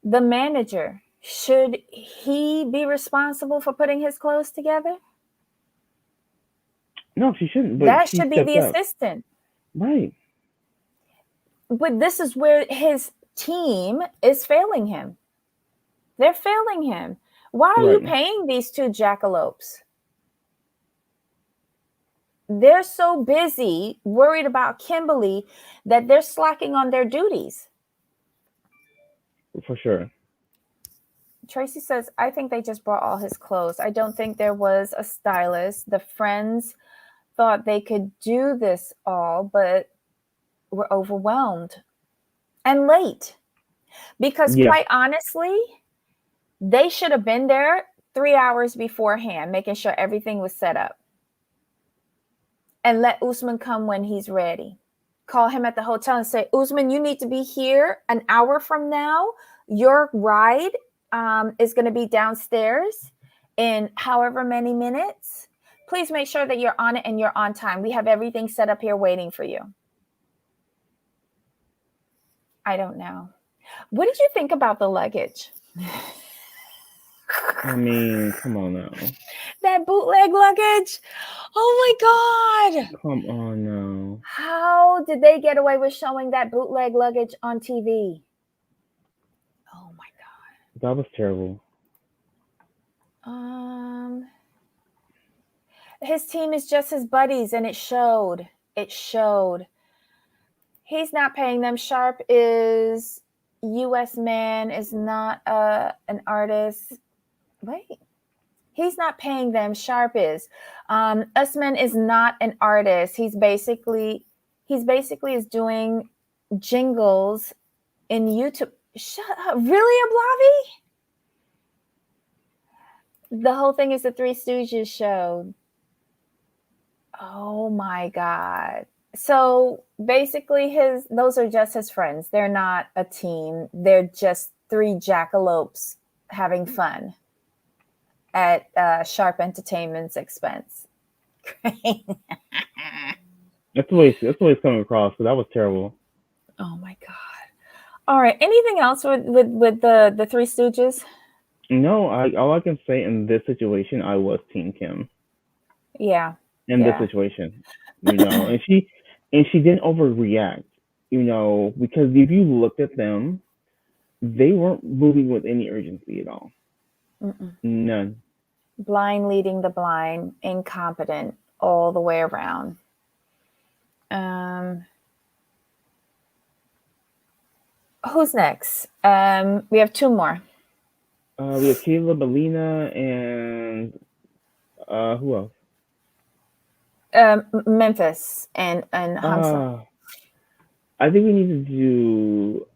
The manager, should he be responsible for putting his clothes together? No, she shouldn't. But that she should be the up. assistant. Right. But this is where his team is failing him. They're failing him. Why are you paying these two jackalopes? They're so busy, worried about Kimberly, that they're slacking on their duties. For sure. Tracy says, I think they just brought all his clothes. I don't think there was a stylist. The friends thought they could do this all, but were overwhelmed and late. Because quite honestly, they should have been there 3 hours beforehand, making sure everything was set up. And let Usman come when he's ready. Call him at the hotel and say, Usman, you need to be here an hour from now. Your ride is going to be downstairs in however many minutes. Please make sure that you're on it and you're on time. We have everything set up here waiting for you. I don't know. What did you think about the luggage? I mean, come on now. That bootleg luggage? Oh my God. Come on now. How did they get away with showing that bootleg luggage on TV? Oh my God. That was terrible. His team is just his buddies, and it showed. It showed. He's not paying them. Sharp is U.S. man, is not an artist. Wait. He's not paying them. Sharp is. Usman is not an artist. He's basically is doing jingles in YouTube. Shut up. Really, Ablavi? The whole thing is the Three Stooges show. Oh my God. So basically those are just his friends. They're not a team. They're just three jackalopes having fun at Sharp Entertainment's expense. That's the way it's coming across. So that was terrible. Oh my God! All right. Anything else with the Three Stooges? No. All I can say in this situation, I was Team Kim. Yeah. In this situation, you know, and she didn't overreact, you know, because if you looked at them, they weren't moving with any urgency at all. None. Blind leading the blind, incompetent all the way around. Who's next? We have two more. We have Caleb, Alina, and who else? Memphis and Hamza. I think we need to do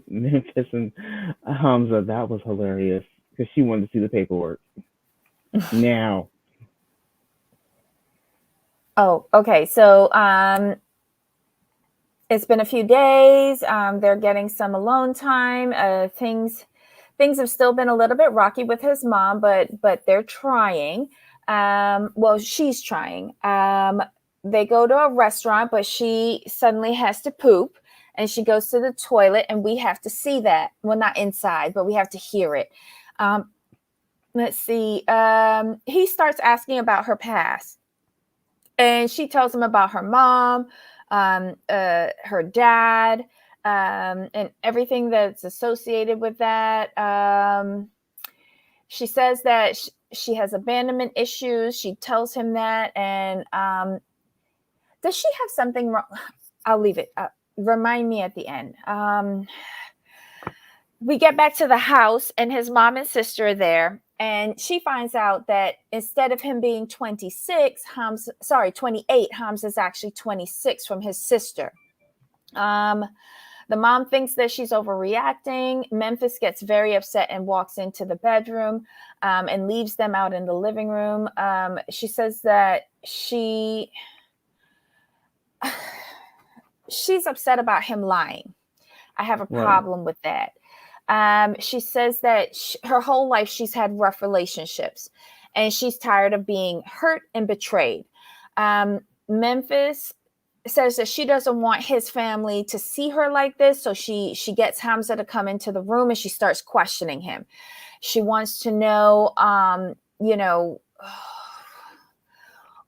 Memphis and Hamza. That was hilarious because she wanted to see the paperwork. Now. Oh, okay. So it's been a few days. They're getting some alone time. Things have still been a little bit rocky with his mom, but they're trying. Well, she's trying. they go to a restaurant, but she suddenly has to poop and she goes to the toilet and we have to see that. Well, not inside, but we have to hear it. Let's see. He starts asking about her past and she tells him about her mom, her dad, and everything that's associated with that. She says that she has abandonment issues. She tells him that. And does she have something wrong? I'll leave it. Remind me at the end. We get back to the house and his mom and sister are there. And she finds out that instead of him being 28, Hamza's actually 26 from his sister. The mom thinks that she's overreacting. Memphis gets very upset and walks into the bedroom and leaves them out in the living room. She says that she's upset about him lying. I have a problem with that. She says that her whole life she's had rough relationships and she's tired of being hurt and betrayed. Memphis says that she doesn't want his family to see her like this. So she gets Hamza to come into the room and she starts questioning him. She wants to know,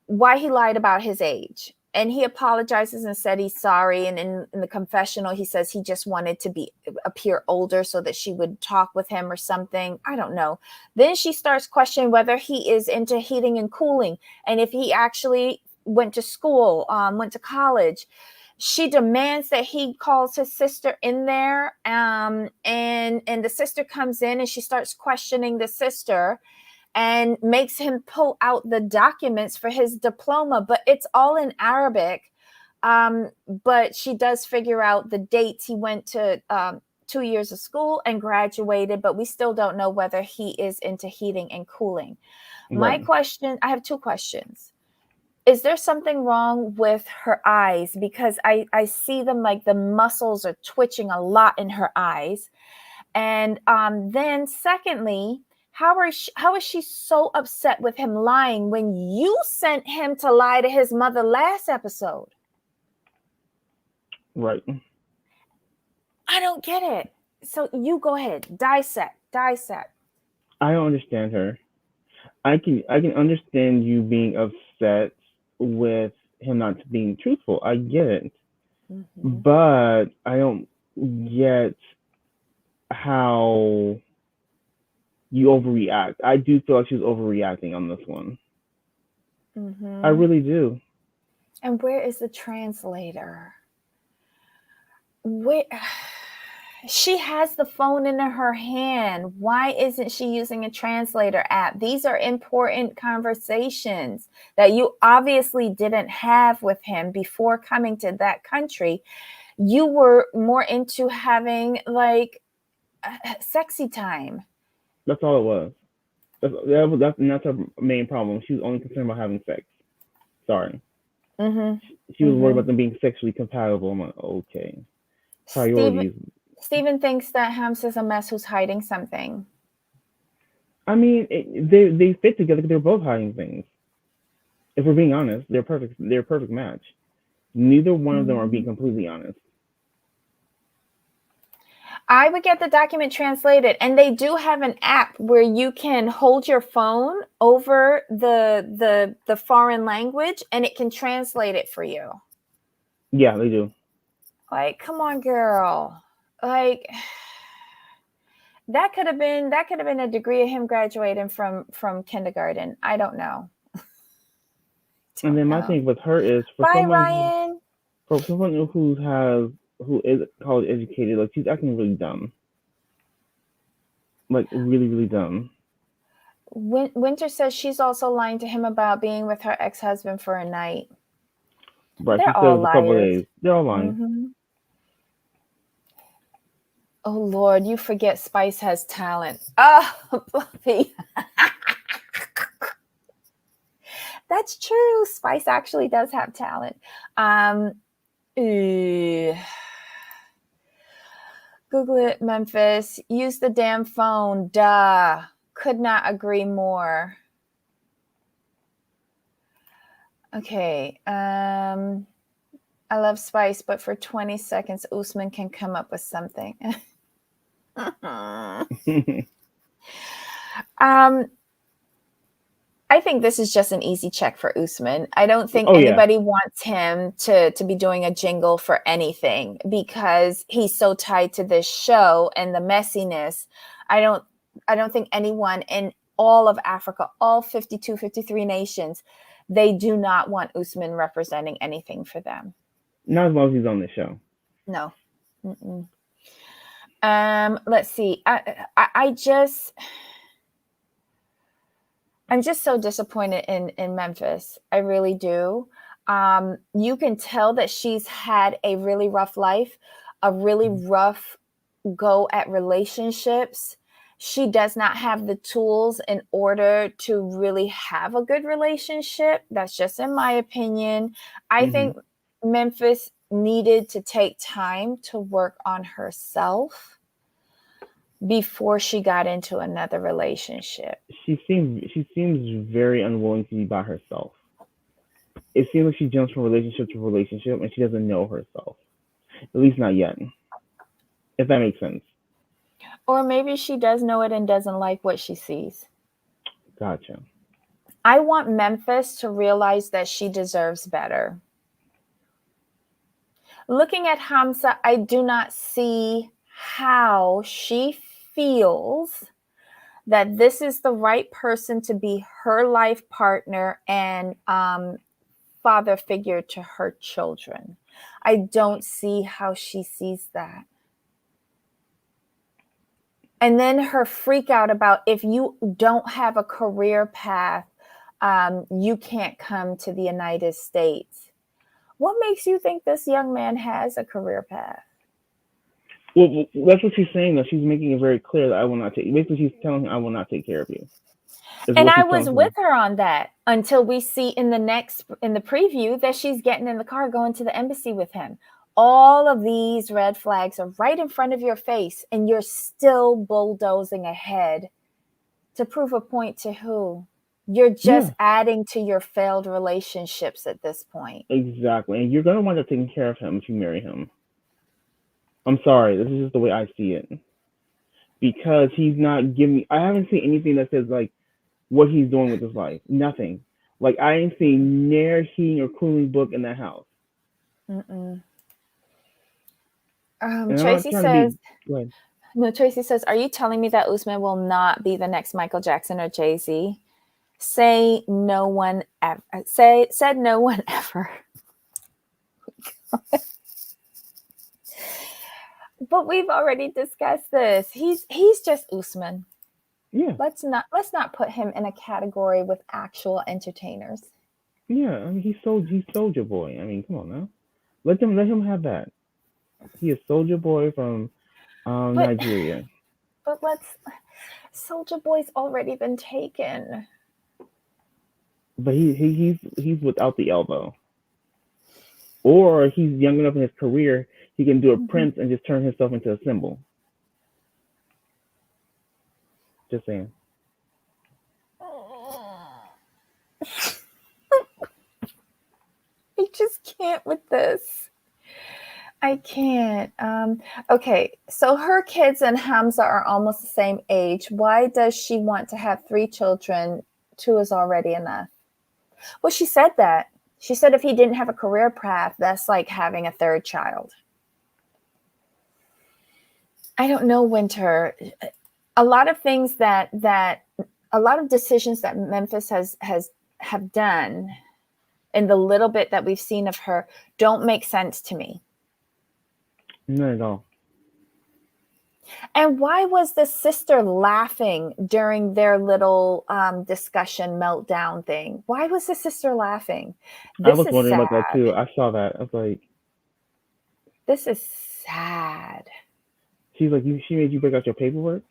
why he lied about his age. And he apologizes and said he's sorry. And in the confessional, he says he just wanted to appear older so that she would talk with him or something. I don't know. Then she starts questioning whether he is into heating and cooling and if he actually went to school, went to college. She demands that he calls his sister in there. And the sister comes in and she starts questioning the sister and makes him pull out the documents for his diploma, but it's all in Arabic. But she does figure out the dates. He went to 2 years of school and graduated, but we still don't know whether he is into heating and cooling. My question, I have two questions. Is there something wrong with her eyes? Because I see them like the muscles are twitching a lot in her eyes. And then secondly, how is she so upset with him lying when you sent him to lie to his mother last episode? Right. I don't get it. So you go ahead. Dissect. I don't understand her. I can understand you being upset with him not being truthful. I get it. Mm-hmm. But I don't get how you overreact. I do feel like she's overreacting on this one. Mm-hmm. I really do. And where is the translator? She has the phone in her hand. Why isn't she using a translator app? These are important conversations that you obviously didn't have with him before coming to that country. You were more into having like sexy time. That's all it was. That's her main problem. She was only concerned about having sex. Sorry. Mm-hmm. She was worried about them being sexually compatible. I'm like, okay. Priorities. Steven thinks that Hamza's a mess who's hiding something. I mean, they fit together because they're both hiding things. If we're being honest, they're perfect. They're a perfect match. Neither one of them are being completely honest. I would get the document translated, and they do have an app where you can hold your phone over the foreign language, and it can translate it for you. Yeah, they do. Like, come on, girl. Like, that could have been a degree of him graduating from kindergarten. I don't know. And then my thing with her is for someone who is college educated, like she's acting really dumb. Like really, really dumb. Winter says she's also lying to him about being with her ex-husband for a night. Right, she says a couple of days. They're all lying. Mm-hmm. Oh Lord, you forget Spice has talent. Oh, Fluffy. That's true. Spice actually does have talent. Google it, Memphis. Use the damn phone. Duh. Could not agree more. Okay. I love spice, but for 20 seconds, Usman can come up with something. I think this is just an easy check for Usman. I don't think Oh yeah. anybody wants him to be doing a jingle for anything because he's so tied to this show and the messiness. I don't I don't think anyone in all of Africa, all 52, 53 nations, they do not want Usman representing anything for them. Not as long as he's on the show. No. Mm-mm. Let's see. I'm just so disappointed in Memphis. I really do. You can tell that she's had a really rough life, a really rough go at relationships. She does not have the tools in order to really have a good relationship. That's just in my opinion. I think Memphis needed to take time to work on herself before she got into another relationship. She seems very unwilling to be by herself. It seems like she jumps from relationship to relationship and she doesn't know herself. At least not yet. If that makes sense. Or maybe she does know it and doesn't like what she sees. Gotcha. I want Memphis to realize that she deserves better. Looking at Hamza, I do not see how she feels that this is the right person to be her life partner and father figure to her children. I don't see how she sees that. And then her freak out about if you don't have a career path, you can't come to the United States. What makes you think this young man has a career path? Well, that's what she's saying. Though she's making it very clear that I will not take. Basically, she's telling him I will not take care of you. Is And what I she's was telling with him. her on that until we see in the preview that she's getting in the car going to the embassy with him. All of these red flags are right in front of your face, and you're still bulldozing ahead to prove a point to who? You're just Yeah, adding to your failed relationships at this point. exactly. And you're gonna wind up taking care of him if you marry him. I'm sorry. This is just the way I see it. Because he's not giving. I haven't seen anything that says like what he's doing with his life. Nothing. Like I ain't seen near heating or cooling book in that house. Mm-mm. And I'm not Tracy trying to says, be. Go ahead. no, Tracy says, are you telling me that Usman will not be the next Michael Jackson or Jay-Z? Say no one ever. Said no one ever. But we've already discussed this. He's just Usman. Yeah, Let's not put him in a category with actual entertainers. yeah. I mean, he's Soldier Boy. I mean, come on now. Let him have that. He is Soldier Boy from But Nigeria. but let's Soldier Boy's already been taken. But he's without the elbow. Or he's young enough in his career he can do a Mm-hmm. Prince and just turn himself into a symbol. Just saying. I just can't with this. I can't. Okay, so her kids and Hamza are almost the same age. Why does she want to have 3 children? 2 is already enough. Well, she said that. She said if he didn't have a career path, that's like having a 3rd child. I don't know, Winter. A lot of things that a lot of decisions that Memphis have done in the little bit that we've seen of her don't make sense to me. Not at all. And why was the sister laughing during their little discussion meltdown thing? Why was the sister laughing? I This was is wondering sad. about that too. I saw that. I was like, This is sad. she's like, she made you break out your paperwork.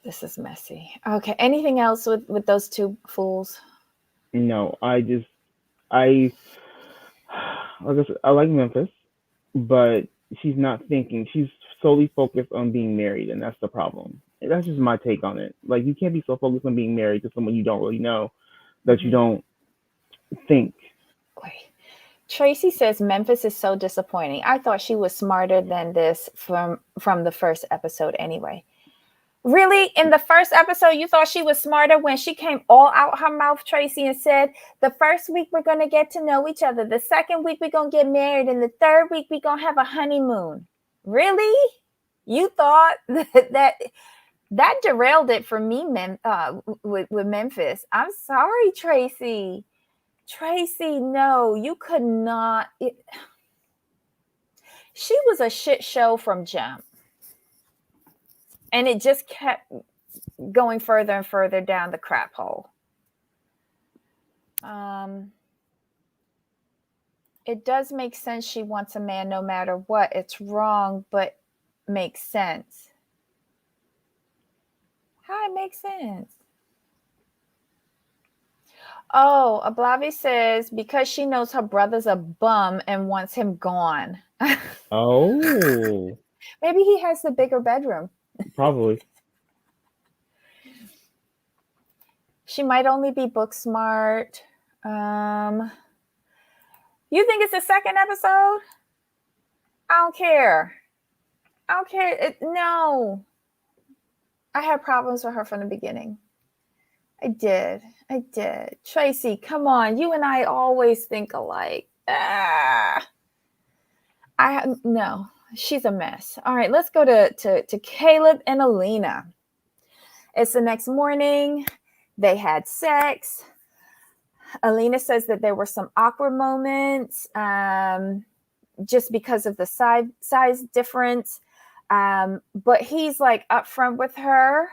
This is messy. Okay. Anything else with those 2 fools? No, I like I said, I like Memphis, but she's not thinking. She's solely focused on being married, and that's the problem. That's just my take on it. Like, you can't be so focused on being married to someone you don't really know that you don't think. Wait. Tracy says Memphis is so disappointing. I thought she was smarter than this from the first episode anyway. Really? In the first episode, you thought she was smarter when she came all out her mouth, Tracy, and said, the first week we're going to get to know each other. The second week we're going to get married. And the third week we're going to have a honeymoon. Really? You thought that derailed it for me with Memphis. I'm sorry, Tracy. Tracy, no, you could not. She was a shit show from jump. And it just kept going further and further down the crap hole. It does make sense she wants a man no matter what. It's wrong, but makes sense. How it makes sense? Oh, Ablavi says because she knows her brother's a bum and wants him gone. Oh. Maybe he has the bigger bedroom. Probably. She might only be book smart. You think it's the second episode? I don't care. No. I had problems with her from the beginning. I did. Tracy, come on. You and I always think alike. No, she's a mess. All right, let's go to Caleb and Alina. It's the next morning. They had sex. Alina says that there were some awkward moments just because of the size difference. But he's like upfront with her.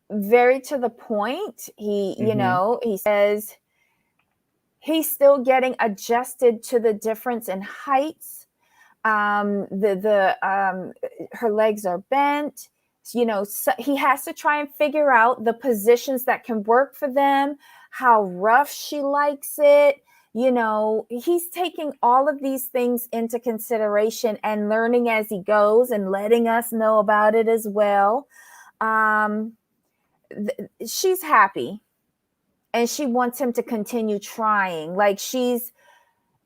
Very to the point. He, he says he's still getting adjusted to the difference in heights. Her legs are bent. So he has to try and figure out the positions that can work for them, how rough she likes it. He's taking all of these things into consideration and learning as he goes and letting us know about it as well. She's happy and she wants him to continue trying. Like, she's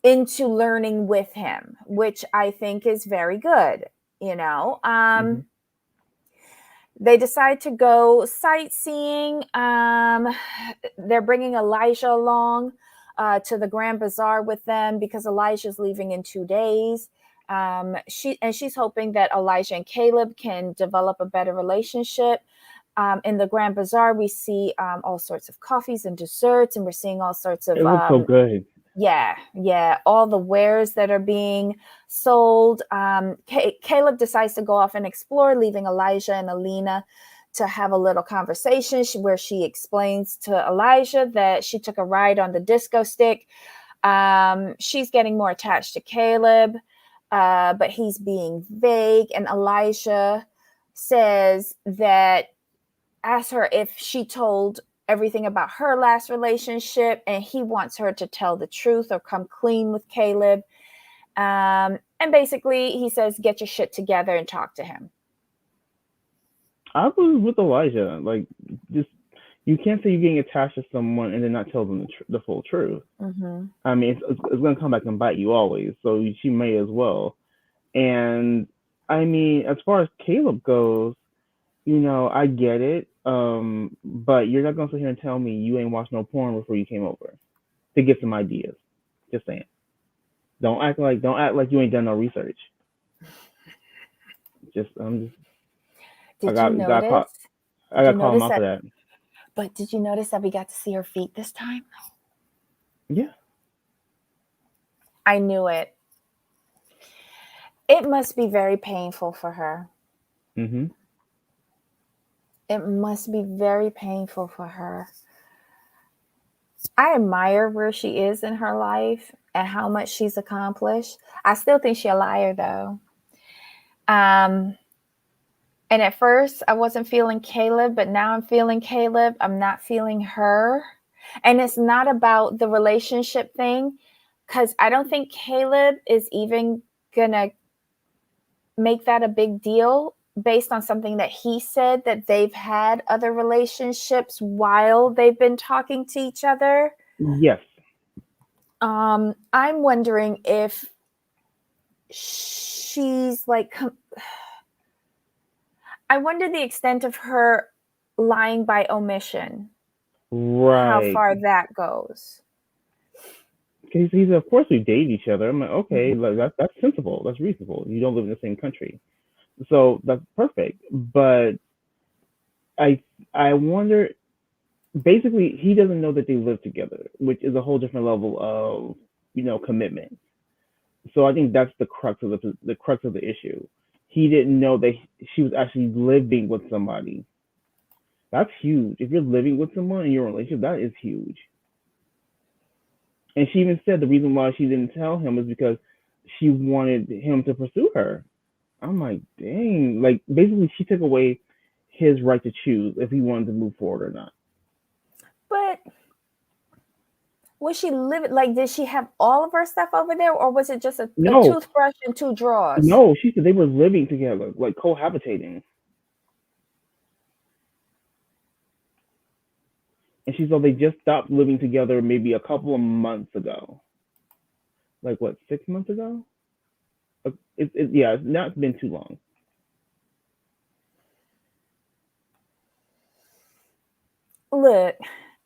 into learning with him, which I think is very good. They decide to go sightseeing. They're bringing Elijah along to the Grand Bazaar with them because Elijah's leaving in 2 days. She's hoping that Elijah and Caleb can develop a better relationship. In the Grand Bazaar, we see all sorts of coffees and desserts, and we're seeing all sorts of. It looks so good. Yeah. All the wares that are being sold. Caleb decides to go off and explore, leaving Elijah and Alina to have a little conversation where she explains to Elijah that she took a ride on the disco stick. She's getting more attached to Caleb, but he's being vague. And Elijah asks her if she told everything about her last relationship, and he wants her to tell the truth or come clean with Caleb. And basically he says, get your shit together and talk to him. I was with Elijah. Like, just, you can't say you're getting attached to someone and then not tell them the full truth. Mm-hmm. I mean, it's going to come back and bite you always, so she may as well. And I mean, as far as Caleb goes, I get it. But you're not going to sit here and tell me you ain't watched no porn before you came over to get some ideas. Just saying. Don't act like you ain't done no research. Did you notice? I got called off for that. But did you notice that we got to see her feet this time? Yeah. I knew it. It must be very painful for her. Mm-hmm. It must be very painful for her. I admire where she is in her life and how much she's accomplished. I still think she's a liar, though. And at first, I wasn't feeling Caleb, but now I'm feeling Caleb. I'm not feeling her. And it's not about the relationship thing, because I don't think Caleb is even going to make that a big deal based on something that he said, that they've had other relationships while they've been talking to each other. Yes. I'm wondering if she's like, I wonder the extent of her lying by omission, how Right. far that goes. He's of course we date each other. I'm like, okay, like that's sensible, that's reasonable. You don't live in the same country, so that's perfect. But I wonder. Basically, he doesn't know that they live together, which is a whole different level of commitment. So I think that's the crux of the issue. He didn't know that she was actually living with somebody. That's huge. If you're living with someone in your relationship, that is huge. And she even said the reason why she didn't tell him is because she wanted him to pursue her. I'm like, dang. Like, basically, she took away his right to choose if he wanted to move forward or not. But was she living, like, did she have all of her stuff over there, or was it just a toothbrush and 2 drawers? No, she said they were living together, like cohabitating. And she said they just stopped living together maybe a couple of months ago. Like, what, 6 months ago? It's not been too long. Look,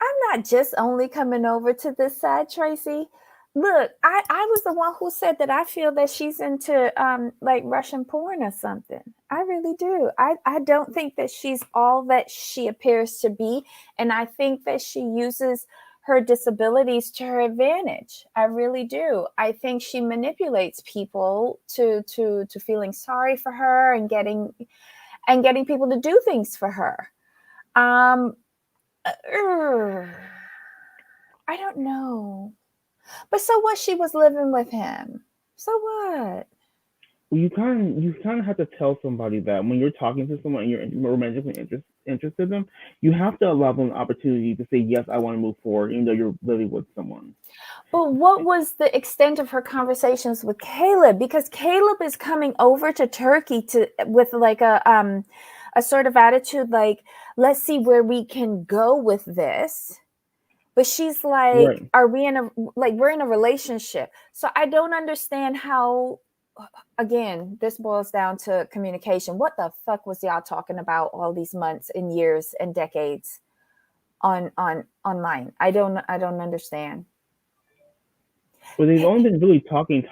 I'm not just only coming over to this side, Tracy. Look, I was the one who said that I feel that she's into like Russian porn or something. I really do. I don't think that she's all that she appears to be, and I think that she uses her disabilities to her advantage. I really do. I think she manipulates people to feeling sorry for her and getting people to do things for her. I don't know. But so what, she was living with him. So what? Well, you kind of have to tell somebody that when you're talking to someone and you're romantically interested in them, you have to allow them an opportunity to say, yes, I want to move forward, even though you're living with someone. But what was the extent of her conversations with Caleb? Because Caleb is coming over to Turkey with like a sort of attitude like, let's see where we can go with this. But she's like, right. We're in a relationship. So I don't understand how, again, this boils down to communication. What the fuck was y'all talking about all these months and years and decades online? I don't understand. Well, they've only been really talking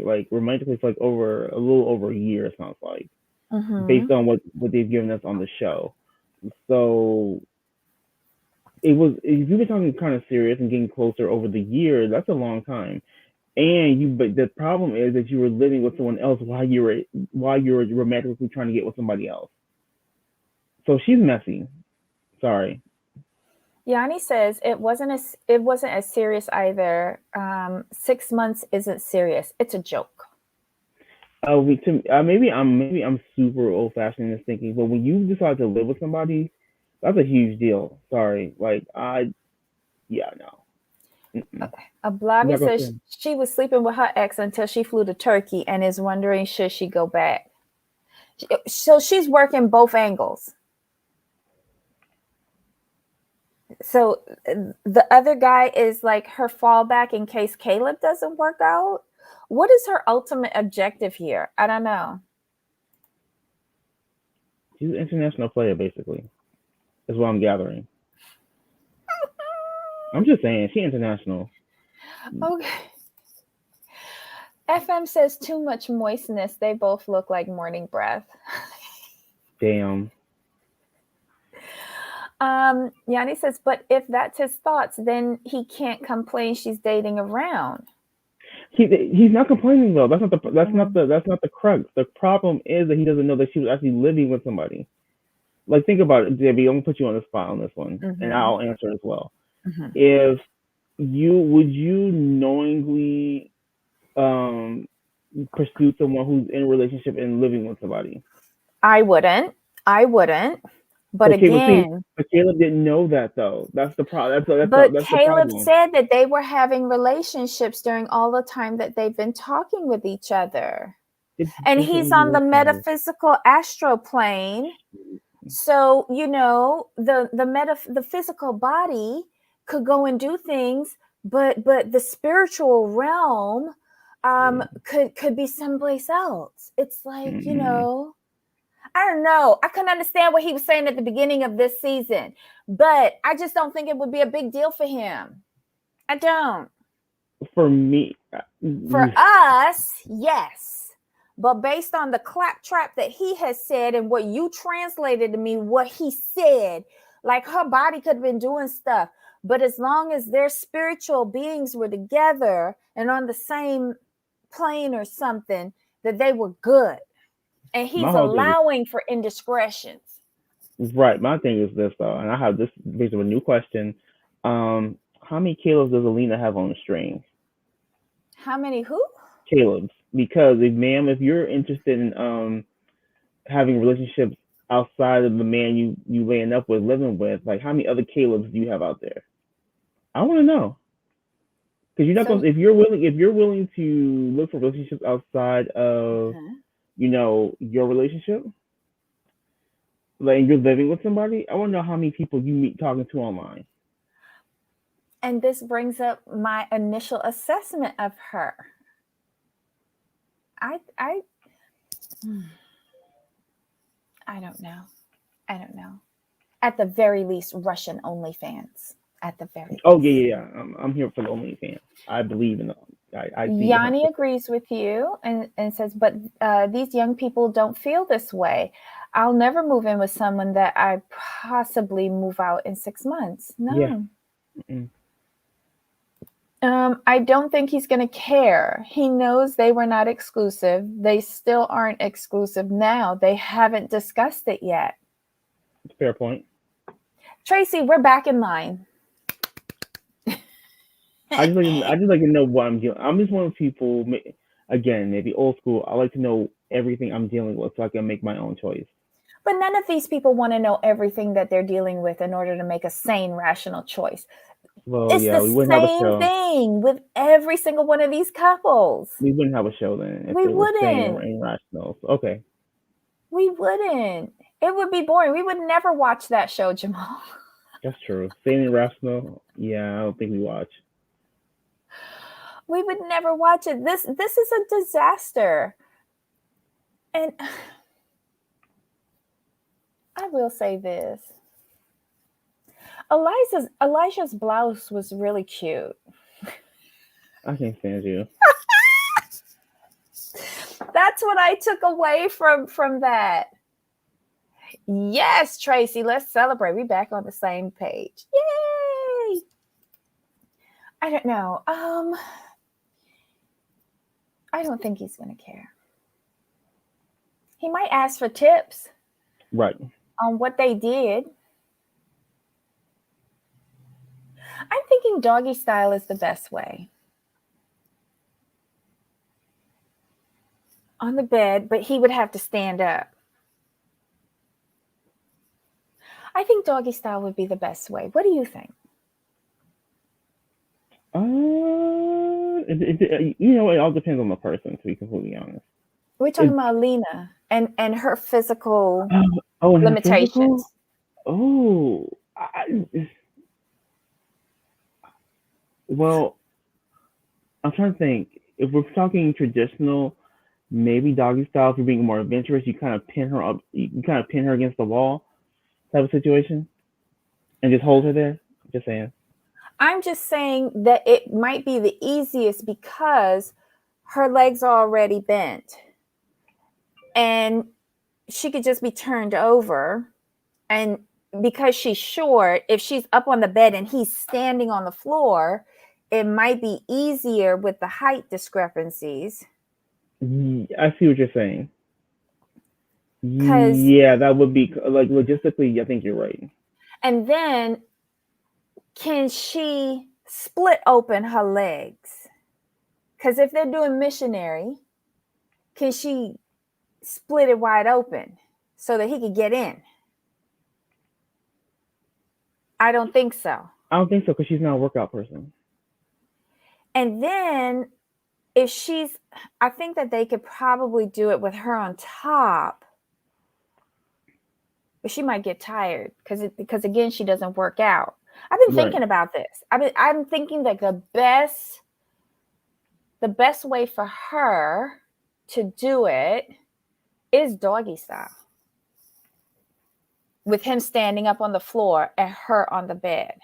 like romantically for like a little over a year, it sounds like, based on what they've given us on the show. So if you've been talking kind of serious and getting closer over the year, that's a long time. But the problem is that you were living with someone else while you were romantically trying to get with somebody else. So she's messy. Sorry. Yanni says it wasn't as serious either. 6 months isn't serious. It's a joke. Maybe I'm super old fashioned in this thinking, but when you decide to live with somebody, that's a huge deal. Sorry, like no. Okay. Ablavi says she was sleeping with her ex until she flew to Turkey and is wondering should she go back. So she's working both angles. So the other guy is like her fallback in case Caleb doesn't work out. What is her ultimate objective here? I don't know. She's an international player, basically. Is what I'm gathering. I'm just saying, she's international. Okay. FM says too much moistness. They both look like morning breath. Damn. Yanni says, but if that's his thoughts, then he can't complain she's dating around. He's not complaining though. That's not the crux. The problem is that he doesn't know that she was actually living with somebody. Like, think about it, Debbie. I'm gonna put you on the spot on this one, and I'll answer as well. If would you knowingly pursue someone who's in a relationship and living with somebody? I wouldn't. But again, but Caleb didn't know that though. That's the problem. But Caleb said that they were having relationships during all the time that they've been talking with each other. And he's on the metaphysical astral plane. So, the physical body could go and do things, but the spiritual realm could be someplace else. It's like, I don't know. I couldn't understand what he was saying at the beginning of this season, but I just don't think it would be a big deal for him. I don't. For me, for us, yes. But based on the claptrap that he has said and what you translated to me, what he said, like her body could have been doing stuff. But as long as their spiritual beings were together and on the same plane or something, that they were good. And he's allowing for indiscretions. Right. My thing is this, though, and I have this brings up a new question. How many Calebs does Alina have on the string? How many who? Calebs. Because if you're interested in having relationships outside of the man you laying up with, living with, like how many other Calebs do you have out there? I want to know. Because you're not going. If you're willing to look for relationships outside of, your relationship, like you're living with somebody, I want to know how many people you meet talking to online. And this brings up my initial assessment of her. I don't know. At the very least, Russian OnlyFans. At the very least. Oh yeah. I'm here for the OnlyFans. I believe in them. Yanni agrees with you and says, but these young people don't feel this way. I'll never move in with someone that I possibly move out in 6 months. No. Yeah. I don't think he's going to care. He knows they were not exclusive. They still aren't exclusive now. They haven't discussed it yet. Fair point. Tracy, we're back in line. I just like to know what I'm dealing. I'm just one of people. Again, maybe old school. I like to know everything I'm dealing with so I can make my own choice. But none of these people want to know everything that they're dealing with in order to make a sane, rational choice. Well, it's yeah, the same thing with every single one of these couples. We wouldn't have a show then. If we wouldn't. Sane or irrational. Okay. We wouldn't. It would be boring. We would never watch that show, Jamal. That's true. Sane and irrational. Yeah, I don't think we watch. We would never watch it. This is a disaster. And I will say this. Elijah's blouse was really cute. I can't stand you. That's what I took away from that. Yes, Tracy, let's celebrate. We're back on the same page. Yay! I don't know. I don't think he's going to care. He might ask for tips. Right. On what they did. I'm thinking doggy style is the best way. On the bed, but he would have to stand up. I think doggy style would be the best way. What do you think? It all depends on the person, to be completely honest. We're talking about Alina and her physical limitations. Well, I'm trying to think. If we're talking traditional, maybe doggy style, if you're being more adventurous, you kind of pin her up, you kind of pin her against the wall type of situation and just hold her there. Just saying. I'm just saying that it might be the easiest because her legs are already bent and she could just be turned over. And because she's short, if she's up on the bed and he's standing on the floor, it might be easier with the height discrepancies. I see what you're saying. Yeah, that would be like logistically, I think you're right. And then can she split open her legs? Because if they're doing missionary, can she split it wide open so that he could get in? I don't think so. I don't think so because she's not a workout person. And then I think that they could probably do it with her on top, but she might get tired because again, she doesn't work out. I've been thinking about this. I'm thinking that the best way for her to do it is doggy style, with him standing up on the floor and her on the bed.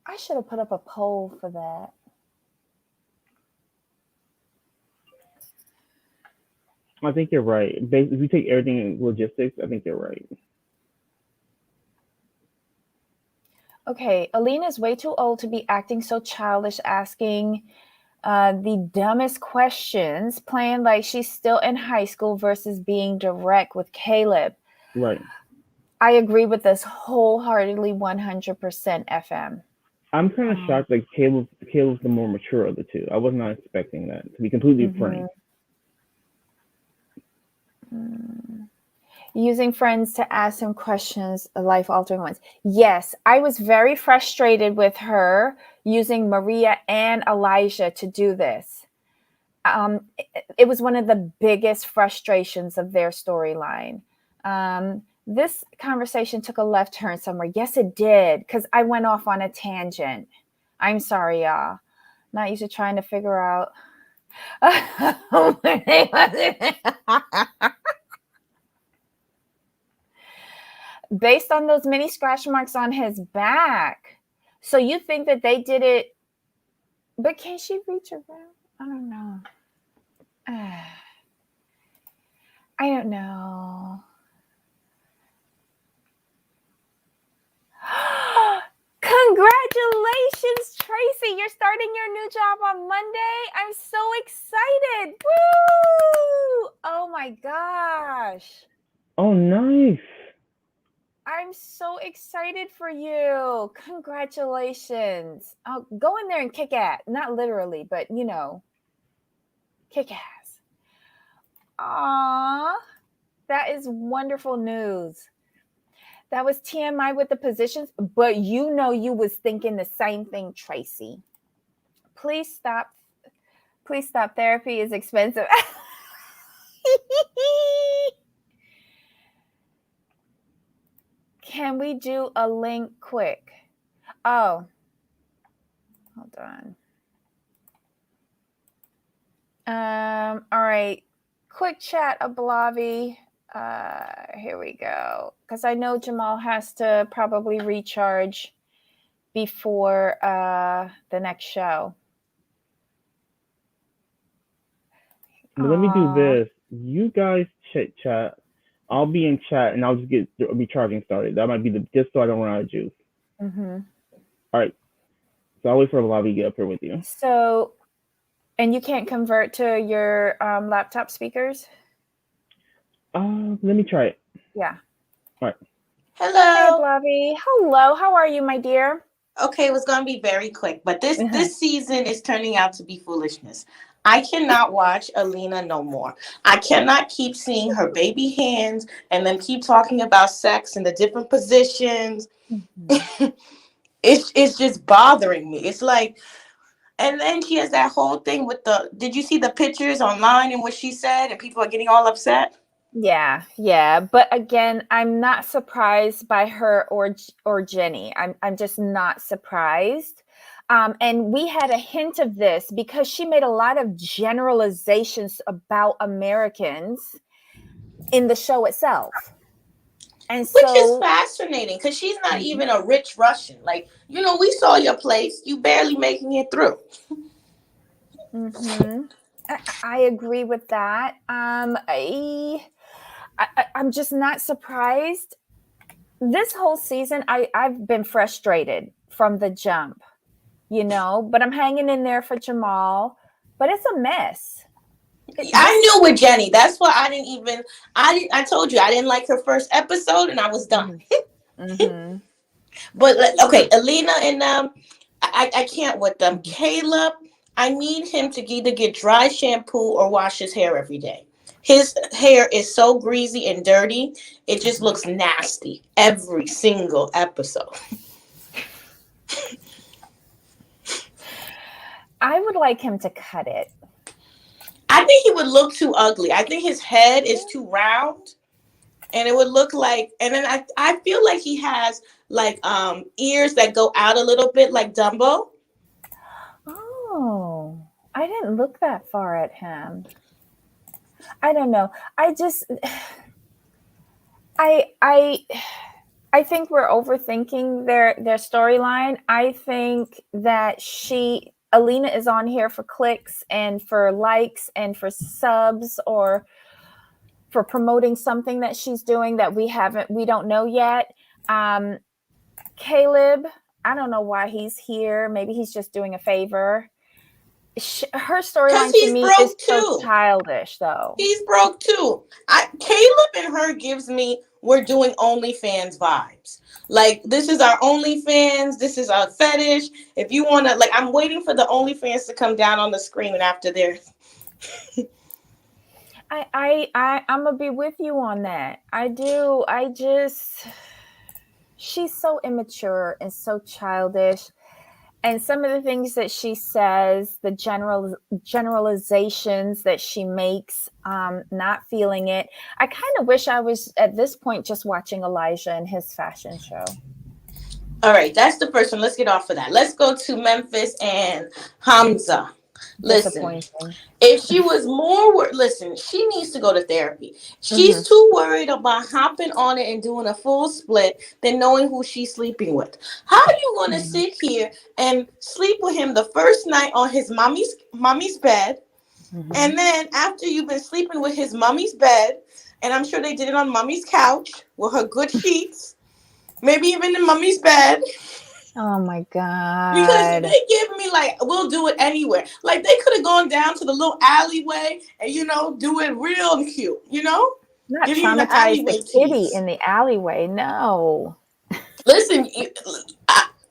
I should have put up a poll for that. I think you're right. If you take everything in logistics, I think you're right. Okay, Alina is way too old to be acting so childish, asking the dumbest questions, playing like she's still in high school versus being direct with Caleb. Right. I agree with this wholeheartedly, 100% FM. I'm kind of shocked that Caleb's the more mature of the two. I was not expecting that, to be completely frank. Using friends to ask him questions, life-altering ones. Yes, I was very frustrated with her using Maria and Elijah to do this. It was one of the biggest frustrations of their storyline. This conversation took a left turn somewhere. Yes, it did, because I went off on a tangent. I'm sorry, y'all. Not used to trying to figure out. Based on those many scratch marks on his back. So you think that they did it, but can she reach around? I don't know. I don't know. Congratulations, Tracy. You're starting your new job on Monday. I'm so excited. Woo! Oh my gosh. Oh, nice. I'm so excited for you. Congratulations. Go in there and kick ass. Not literally, but kick ass. Aww. That is wonderful news. That was TMI with the positions, but you was thinking the same thing, Tracy. Please stop. Please stop. Therapy is expensive. Can we do a link quick? Oh, hold on. All right. Quick chat, Ablavi. Here we go. Because I know Jamal has to probably recharge before the next show. But let me do this. You guys chat. I'll be in chat and I'll just be charging started. That might be just so I don't run out of juice. Mm-hmm. All right. So I'll wait for Ablavi to get up here with you. So, and you can't convert to your laptop speakers? Let me try it. Yeah. All right. Hello. Hey, Ablavi. Hello. How are you, my dear? Okay, it was going to be very quick, but this season is turning out to be foolishness. I cannot watch Alina no more. I cannot keep seeing her baby hands and then keep talking about sex and the different positions. Mm-hmm. It's just bothering me. It's like, and then she has that whole thing with did you see the pictures online and what she said and people are getting all upset? Yeah. But again, I'm not surprised by her or Jenny. I'm just not surprised. And we had a hint of this because she made a lot of generalizations about Americans in the show itself. And which is fascinating because she's not even a rich Russian. Like, we saw your place. You barely making it through. Mm-hmm. I agree with that. I'm just not surprised. This whole season, I've been frustrated from the jump, but I'm hanging in there for Jamal. But it's a mess. I knew with Jenny. That's why I told you I didn't like her first episode and I was done. Mm-hmm. But okay, Alina and I can't with them. Caleb, I need him to either get dry shampoo or wash his hair every day. His hair is so greasy and dirty. It just looks nasty every single episode. I would like him to cut it. I think he would look too ugly. I think his head is too round. And it would look like, and then I feel like he has like ears that go out a little bit like Dumbo. Oh, I didn't look that far at him. I don't know. I think we're overthinking their storyline. I think that Alina is on here for clicks and for likes and for subs, or for promoting something that she's doing that we don't know yet. Caleb, I don't know why he's here. Maybe he's just doing a favor. Her storyline to me is so childish, though. He's broke too. Caleb and her gives me we're doing OnlyFans vibes. Like, this is our OnlyFans. This is our fetish. If you want to, like, I'm waiting for the OnlyFans to come down on the screen after theirs. I'm gonna be with you on that. I do. She's so immature and so childish, and some of the things that she says, the generalizations that she makes, not feeling it. I kind of wish I was at this point just watching Elijah and his fashion show. All right, that's the first one. Let's get off of that. Let's go to Memphis and Hamza. Listen, if she was more she needs to go to therapy. She's too worried about hopping on it and doing a full split than knowing who she's sleeping with. How are you going to sit here and sleep with him the first night on his mommy's bed, and then after you've been sleeping with his mommy's bed, and I'm sure they did it on mommy's couch with her good sheets, maybe even in mommy's bed. Oh my God. Because they give me like, we'll do it anywhere. Like, they could have gone down to the little alleyway and, do it real cute, Not traumatize the kitty in the alleyway. No. Listen,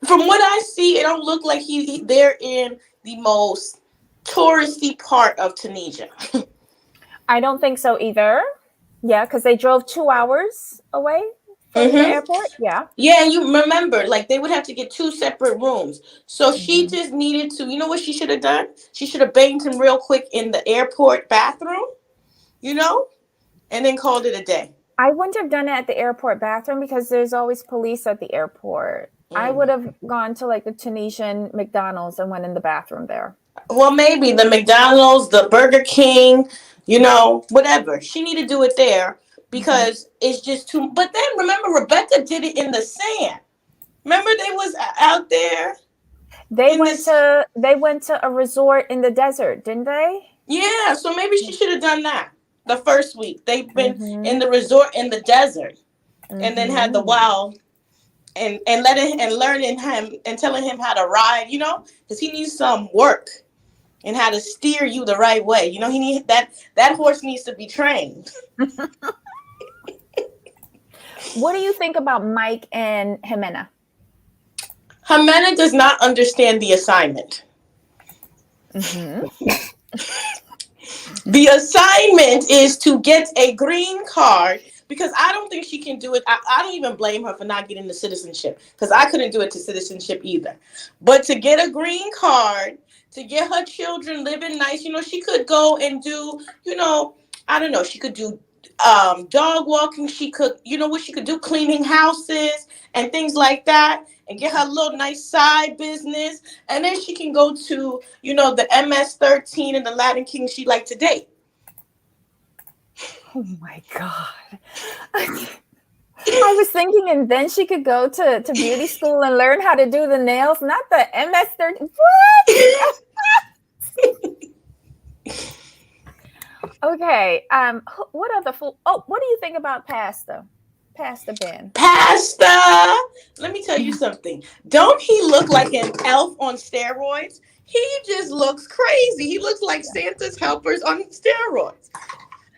from what I see, it don't look like they're in the most touristy part of Tunisia. I don't think so either. Yeah, because they drove 2 hours away from the airport. Yeah. Yeah, and you remember, like, they would have to get 2 separate rooms. So she just needed to, you know what she should have done? She should have banged him real quick in the airport bathroom, and then called it a day. I wouldn't have done it at the airport bathroom because there's always police at the airport. I would have gone to like the Tunisian McDonald's and went in the bathroom there. Well, maybe the McDonald's, the Burger King, whatever. She need to do it there. Because it's just too. But then remember, Rebecca did it in the sand. Remember, they was out there. They went to a resort in the desert, didn't they? Yeah, so maybe she should have done that the first week. They've been in the resort in the desert, and then had the wild, and learning him and telling him how to ride. Because he needs some work and how to steer you the right way. He needs that horse needs to be trained. What do you think about Mike and Ximena? Ximena does not understand the assignment. The assignment is to get a green card, because I don't think she can do it. I don't even blame her for not getting the citizenship, because I couldn't do it to citizenship either. But to get a green card, to get her children living nice, she could go and do, I don't know, she could do dog walking. She could, what she could do, cleaning houses and things like that, and get her little nice side business, and then she can go to the MS-13 and the Latin King she liked to date. Oh my God. I was thinking, and then she could go to beauty school and learn how to do the nails, not the MS-13. What? Okay. What do you think about Pastor Ben? Pastor, let me tell you something. Don't he look like an elf on steroids? He just looks crazy. He looks like Santa's helpers on steroids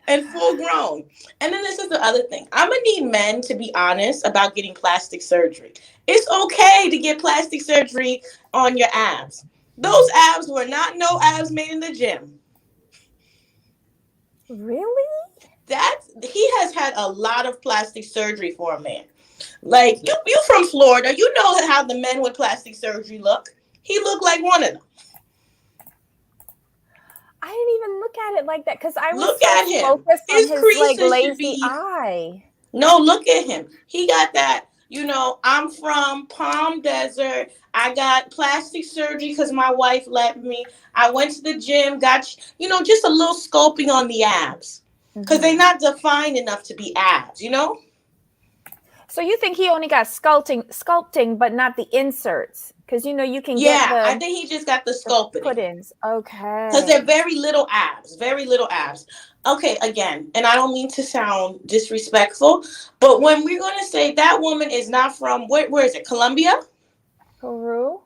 and full grown. And then this is the other thing. I'm gonna need men to be honest about getting plastic surgery. It's okay to get plastic surgery on your abs. Those abs were not no abs made in the gym. Really? He has had a lot of plastic surgery for a man. Like, you from Florida, you know how the men with plastic surgery look. He looked like one of them. didn't even look at it like that because I was Look so at him. focused on His his like creases should lazy be. eye. No, look at him. He got that. You know, I'm from Palm Desert. I got plastic surgery because my wife let me. I went to the gym, got, just a little sculpting on the abs. Because they're not defined enough to be abs, you know? So you think he only got sculpting, but not the inserts? Because, you can get I think he just got the sculpting. Put-ins. Okay. Because they're very little abs. Very little abs. Okay, again, and I don't mean to sound disrespectful, but when we're going to say that woman is not from, where is it, Colombia? Peru?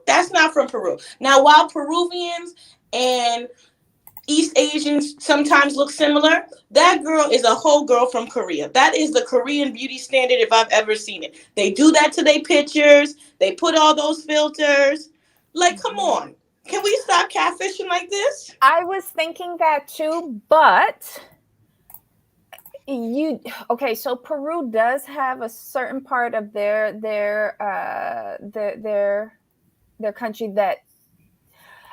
That's not from Peru. Now, while Peruvians and East Asians sometimes look similar, that girl is a whole girl from Korea. That is the Korean beauty standard if I've ever seen it. They do that to their pictures. They put all those filters. Like, come on. Can we stop catfishing like this? I was thinking that too, but so Peru does have a certain part of their country that,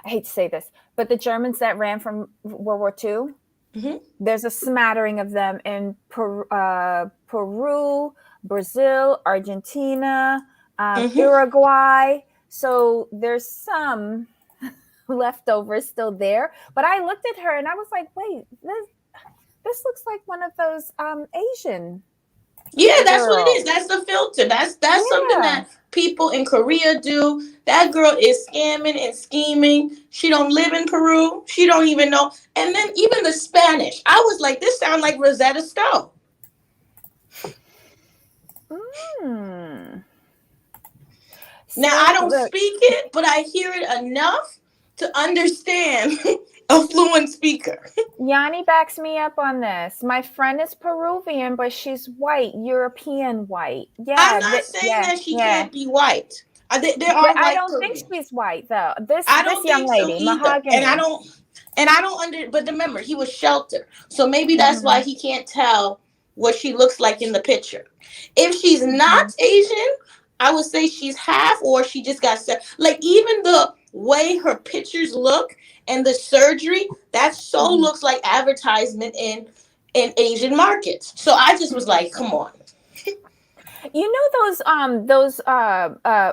I hate to say this, but the Germans that ran from World War II, there's a smattering of them in Peru, Brazil, Argentina, Uruguay. So there's some leftovers still there. But I looked at her and I was like, wait, this looks like one of those Asian. Yeah, that's what it is. That's the filter. That's something that people in Korea do. That girl is scamming and scheming. She don't live in Peru. She don't even know. And then even the Spanish. I was like, this sounds like Rosetta Stone. Now, I don't speak it, but I hear it enough to understand a fluent speaker. Yanni backs me up on this. My friend is Peruvian, but she's white, European white. Yeah, I'm not saying that she can't be white. There are I don't think she's white though. This young lady, so Mahogany. And I don't but remember, he was sheltered. So maybe that's why he can't tell what she looks like in the picture. If she's not Asian, I would say she's half, or she just got set. Like, even the way her pictures look and the surgery, that so looks like advertisement in Asian markets. So I just was like, come on. You know those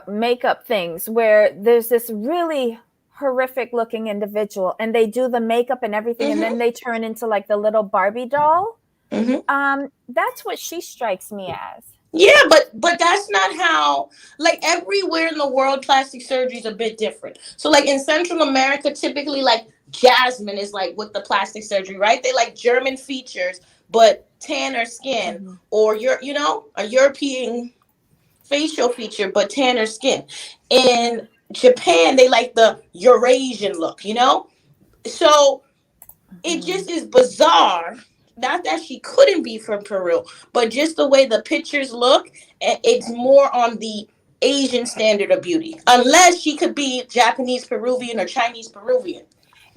makeup things where there's this really horrific looking individual and they do the makeup and everything and then they turn into like the little Barbie doll? That's what she strikes me as. Yeah, but that's not how, like, everywhere in the world, plastic surgery is a bit different. So, like, in Central America, typically, like, Jasmine is, like, with the plastic surgery, right? They like German features, but tanner skin, or, a European facial feature, but tanner skin. In Japan, they like the Eurasian look, So, it just is bizarre. Not that she couldn't be from Peru, but just the way the pictures look, it's more on the Asian standard of beauty. Unless she could be Japanese Peruvian or Chinese Peruvian.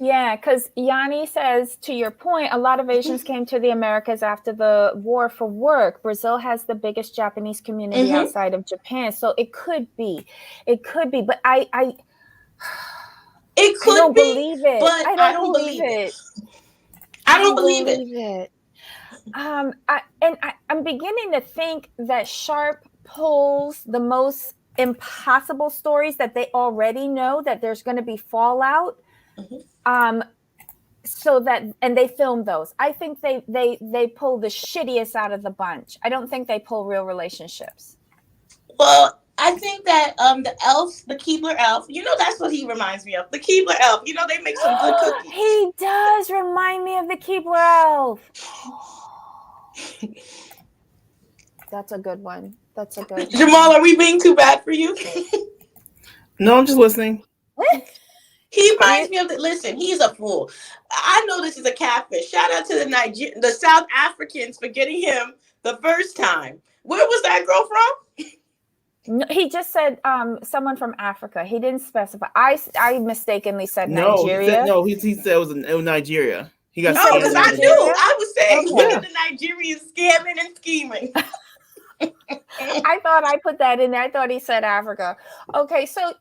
Yeah, because Yanni says, to your point, a lot of Asians came to the Americas after the war for work. Brazil has the biggest Japanese community outside of Japan. So it could be. But I don't believe it. But I don't believe it. I don't believe it. I'm beginning to think that Sharp pulls the most impossible stories that they already know that there's going to be fallout. So that, and they film those. I think they pull the shittiest out of the bunch. I don't think they pull real relationships. Well, I think that the elf, the Keebler elf, that's what he reminds me of. The Keebler elf, they make some good cookies. He does remind me of the Keebler elf. That's a good one. Jamal, are we being too bad for you? No, I'm just listening. He reminds me of listen, he's a fool. I know this is a catfish. Shout out to the South Africans for getting him the first time. Where was that girl from? No, he just said someone from Africa. He didn't specify. I mistakenly said Nigeria. He said it was in Nigeria. He got because I knew. I was saying, look at the Nigerians scamming and scheming. I thought I put that in there. I thought he said Africa. Okay, so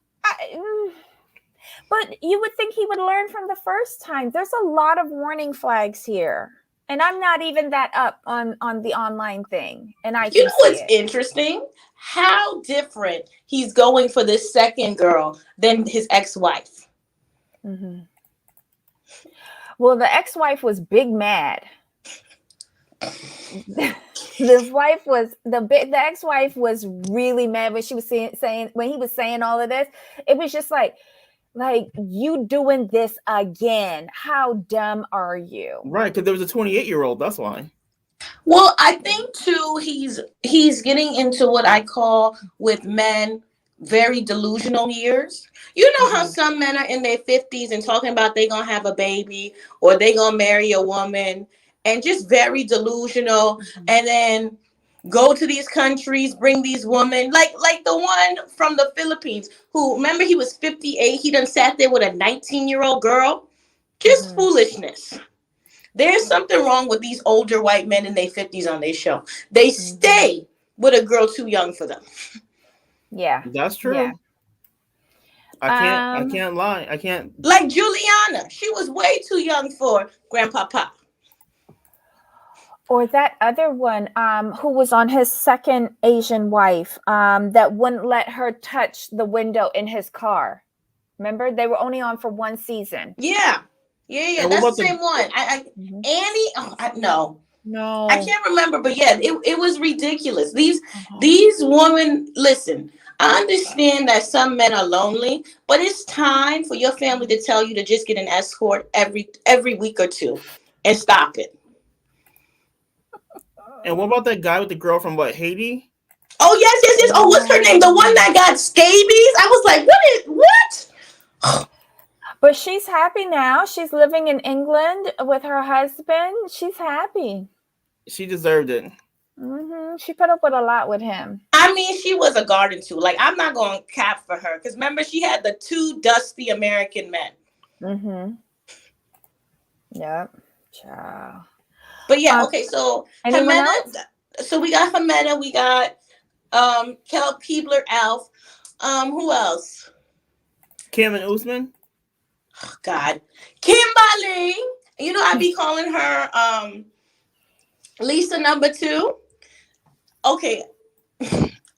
But you would think he would learn from the first time. There's a lot of warning flags here. And I'm not even that up on the online thing. And I You can know see what's it. interesting? How different he's going for this second girl than his ex-wife. Mm-hmm. Well, the ex-wife was big mad. The ex-wife was really mad when she was saying when he was saying all of this. It was just like you doing this again. How dumb are you? Right, because there was a 28-year-old. That's why. Well, I think too he's getting into what I call with men very delusional years. You know how some men are in their 50s and talking about they gonna have a baby or they gonna marry a woman and just very delusional, and then go to these countries, bring these women like the one from the Philippines who, remember, he was 58. He done sat there with a 19-year-old girl. Just foolishness. There's something wrong with these older white men in their 50s on their show. They stay with a girl too young for them. Yeah. That's true. Yeah. I can't lie. I can't. Like Juliana, she was way too young for Grandpapa. Or that other one, who was on his second Asian wife, that wouldn't let her touch the window in his car. Remember, they were only on for one season. Yeah. And That's the same one. Annie. No, I can't remember, but yeah, it was ridiculous. These women. Listen, I understand that some men are lonely, but it's time for your family to tell you to just get an escort every week or two and stop it. And what about that guy with the girl from Haiti? Oh yes. Oh, what's her name? The one that got scabies. I was like, what? But she's happy now. She's living in England with her husband. She's happy. She deserved it. She put up with a lot with him. I mean, she was a garden too. Like, I'm not going to cap for her because remember, she had the two dusty American men. Yep. Ciao. But yeah, okay. So anyone else? So we got Ximena. We got Kel Keebler, Alf. Who else? Kim and Usman. Oh, God, Kimberly. You know, I be calling her Lisa number 2. Okay.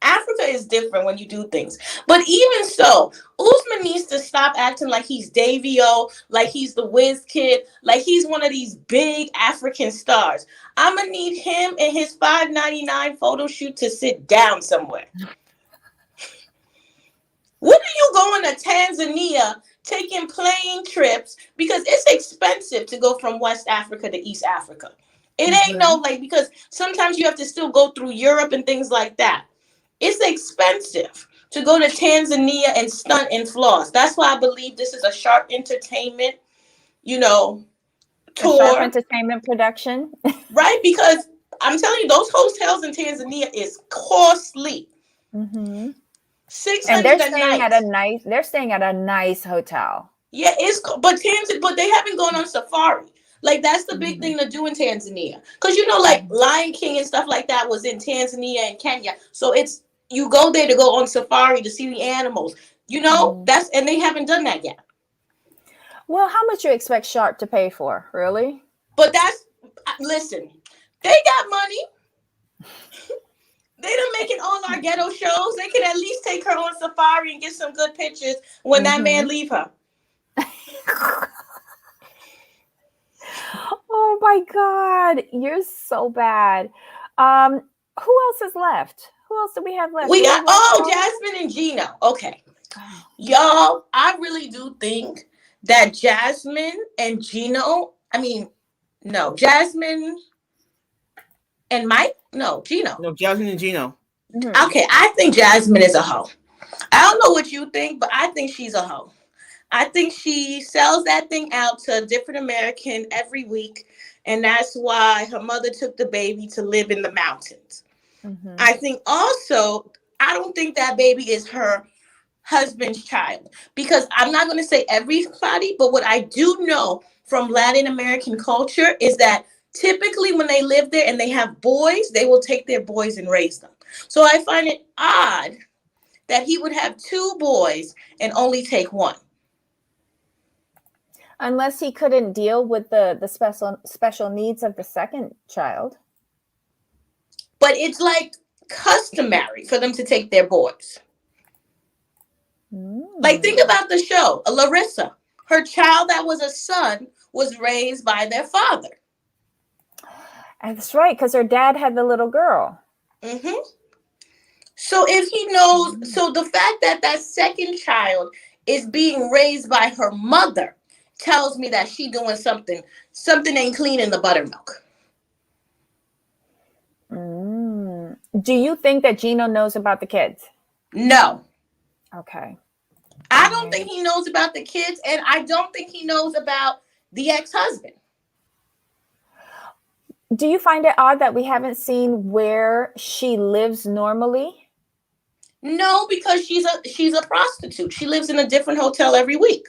Africa is different when you do things. But even so, Usman needs to stop acting like he's Davio, like he's the whiz kid, like he's one of these big African stars. I'm going to need him and his $5.99 photo shoot to sit down somewhere. When are you going to Tanzania taking plane trips? Because it's expensive to go from West Africa to East Africa. It ain't no because sometimes you have to still go through Europe and things like that. It's expensive to go to Tanzania and stunt and floss. That's why I believe this is a Sharp Entertainment, tour. Sharp Entertainment production. Right? Because I'm telling you, those hotels in Tanzania is costly. $600 and they're staying at a nice hotel. Yeah, but they haven't gone on safari. Like, that's the big thing to do in Tanzania. Because, like Lion King and stuff like that was in Tanzania and Kenya. So you go there to go on safari to see the animals. And they haven't done that yet. Well, how much you expect Sharp to pay for? Really? But listen, they got money. They done making all our ghetto shows. They can at least take her on safari and get some good pictures when that man leave her. Oh my God, you're so bad. Who else is left? Who else do we have left? We got Jasmine and Gino. Okay, y'all, I really do think that Jasmine and Gino. Jasmine and Mike. No, Gino. No, Jasmine and Gino. Okay, I think Jasmine is a hoe. I don't know what you think, but I think she's a hoe. I think she sells that thing out to a different American every week. And that's why her mother took the baby to live in the mountains. I think also, I don't think that baby is her husband's child. Because I'm not going to say everybody, but what I do know from Latin American culture is that typically when they live there and they have boys, they will take their boys and raise them. So I find it odd that he would have 2 boys and only take one. Unless he couldn't deal with the special needs of the second child. But it's like customary for them to take their boys. Like, think about the show, Larissa. Her child that was a son was raised by their father. That's right, because her dad had the little girl. Mm-hmm. So if he knows, so the fact that that second child is being raised by her mother tells me that she doing something ain't clean in the buttermilk. Do you think that Gino knows about the kids? No. Okay. I don't think he knows about the kids, and I don't think he knows about the ex-husband. Do you find it odd that we haven't seen where she lives normally? No, because she's a prostitute. She lives in a different hotel every week.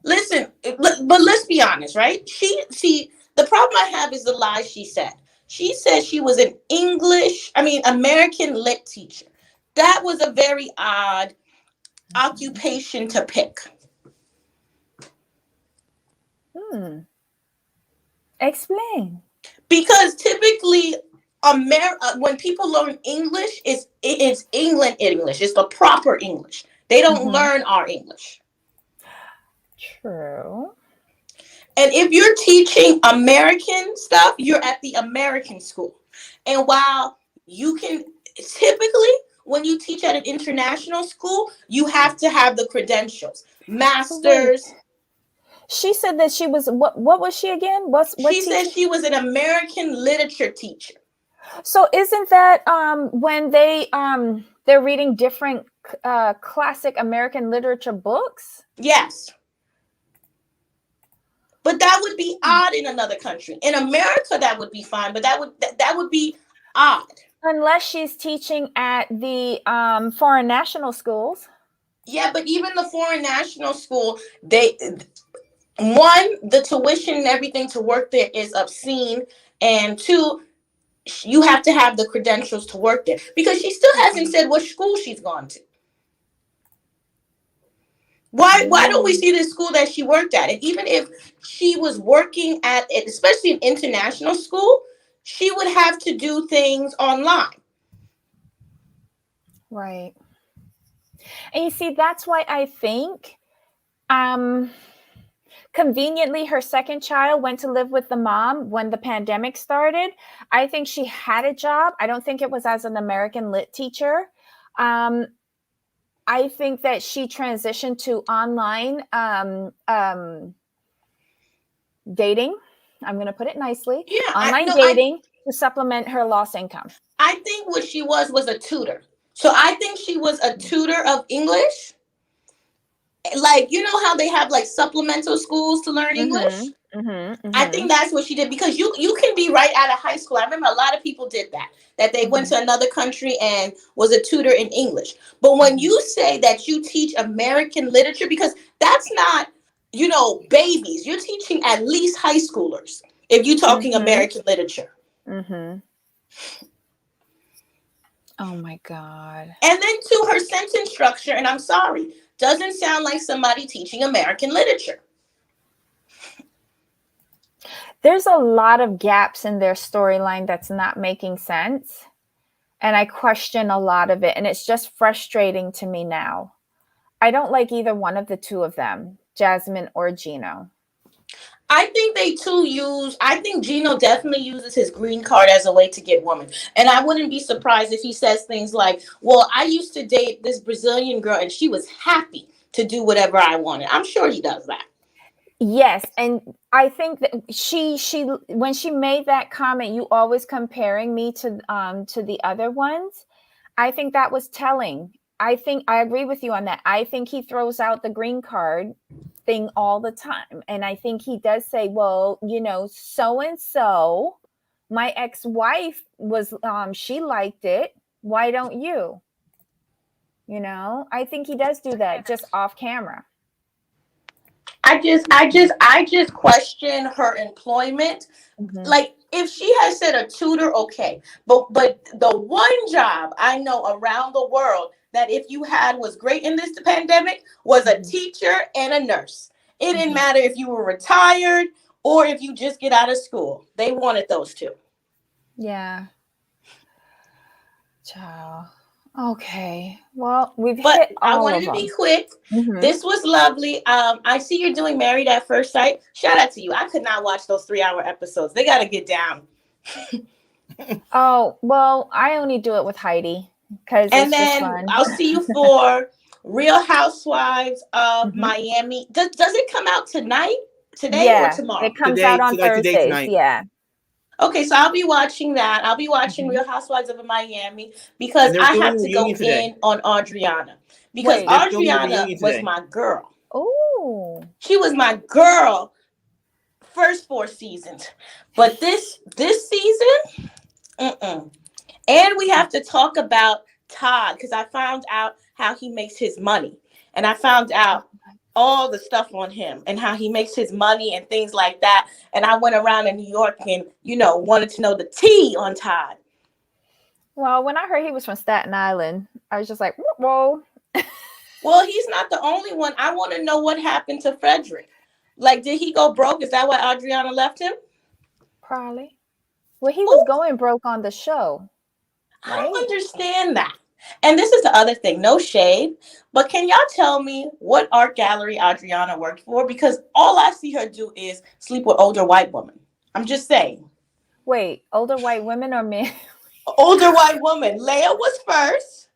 Listen, but let's be honest, right? The problem I have is the lies she said. She said she was an American lit teacher. That was a very odd occupation to pick. Explain. Because typically, when people learn English, it's England English. It's the proper English. They don't learn our English. True. And if you're teaching American stuff, you're at the American school. And while you can typically, when you teach at an international school, you have to have the credentials, masters. Wait. She said that she was what was she again? She said she was an American literature teacher. So isn't that when they're reading different classic American literature books? Yes. But that would be odd in another country. In America, that would be fine, but that would be odd. Unless she's teaching at the foreign national schools. Yeah, but even the foreign national school, the tuition and everything to work there is obscene, and two, you have to have the credentials to work there, because she still hasn't said what school she's gone to. Why don't we see the school that she worked at? And even if she was working at it, especially an international school, she would have to do things online. Right. And you see, that's why I think conveniently her second child went to live with the mom when the pandemic started. I think she had a job. I don't think it was as an American lit teacher. I think that she transitioned to online dating. I'm going to put it nicely. Yeah, online dating to supplement her lost income. I think what she was a tutor. So I think she was a tutor of English. Like, you know how they have like supplemental schools to learn English? I think that's what she did, because you can be right out of high school. I remember a lot of people did that they went to another country and was a tutor in English. But when you say that you teach American literature, because that's not, babies, you're teaching at least high schoolers if you're talking American literature. Oh my God. And then to her sentence structure, and I'm sorry, doesn't sound like somebody teaching American literature. There's a lot of gaps in their storyline that's not making sense. And I question a lot of it. And it's just frustrating to me now. I don't like either one of the two of them, Jasmine or Gino. I think Gino definitely uses his green card as a way to get women. And I wouldn't be surprised if he says things like, well, I used to date this Brazilian girl and she was happy to do whatever I wanted. I'm sure he does that. Yes, and I think that she when she made that comment, you always comparing me to the other ones, I think that was telling. I think I agree with you on that. I think he throws out the green card thing all the time. And I think he does say, well, so-and-so, my ex-wife was, she liked it. Why don't you? I think he does do that just off camera. I just question her employment. Like, if she has said a tutor, okay. But the one job I know around the world that if you had was great in this pandemic was a teacher and a nurse. It didn't matter if you were retired or if you just get out of school. They wanted those two. Yeah. Ciao. Okay. Well, we've hit all I wanted of to be them. quick. This was lovely. I see you're doing Married at First Sight. Shout out to you. I could not watch those 3-hour episodes. They got to get down. Oh, well, I only do it with Heidi because And it's just then fun. I'll see you for Real Housewives of Miami. Does it come out today or tomorrow? It comes out on today, Thursdays. tonight. Yeah. Okay, so I'll be watching that. I'll be watching Real Housewives of Miami because I have to go in on Adriana. Because Adriana was my girl. Oh. She was my girl first 4 seasons. But this season, And we have to talk about Todd because I found out how he makes his money. And I found out all the stuff on him and how he makes his money and things like that. And I went around in New York and, wanted to know the tea on Todd. Well, when I heard he was from Staten Island, I was just like, whoa. Well, he's not the only one. I want to know what happened to Frederick. Like, did he go broke? Is that why Adriana left him? Probably. Well, he was going broke on the show. Right? I don't understand that. And this is the other thing, no shade, but can y'all tell me what art gallery Adriana worked for? Because all I see her do is sleep with older white women. I'm just saying. Wait, older white women or men? Older white woman. Leia was first.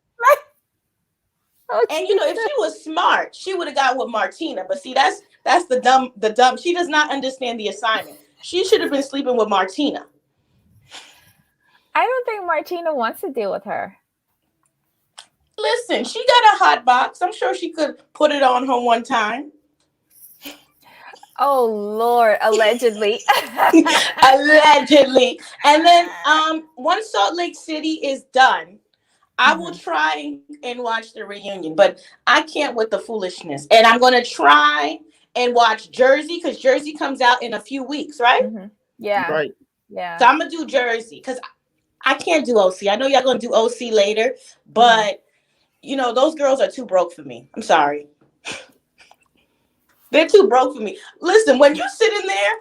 Oh, and if she was smart, she would have got with Martina. But see, that's the dumb. She does not understand the assignment. She should have been sleeping with Martina. I don't think Martina wants to deal with her. Listen, she got a hot box. I'm sure she could put it on her one time. Oh, Lord, allegedly. Allegedly. And then once Salt Lake City is done, I will try and watch the reunion, but I can't with the foolishness. And I'm going to try and watch Jersey because Jersey comes out in a few weeks, right? Yeah. Right. Yeah. So I'm going to do Jersey because I can't do OC. I know y'all going to do OC later, but, those girls are too broke for me. I'm sorry. They're too broke for me. Listen, when you sit in there,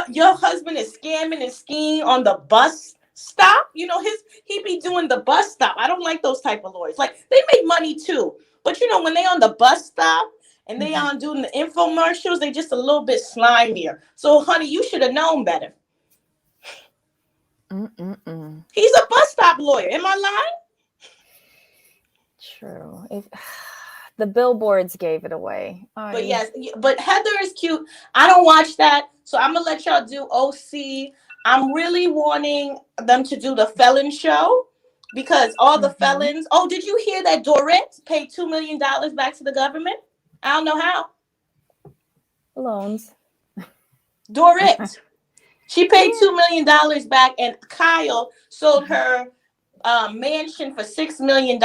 your husband is scamming and skiing on the bus stop. He be doing the bus stop. I don't like those type of lawyers. Like, they make money too. But, when they on the bus stop and they on doing the infomercials, they just a little bit slimier. So, honey, you should have known better. He's a bus stop lawyer. Am I lying? True. The billboards gave it away. But yes, but Heather is cute. I don't watch that, so I'm gonna let y'all do OC. I'm really wanting them to do the felon show because all the felons. Oh, did you hear that Dorette paid $2 million back to the government? I don't know how. Loans. Dorette. She paid $2 million back, and Kyle sold her mansion for $6 million.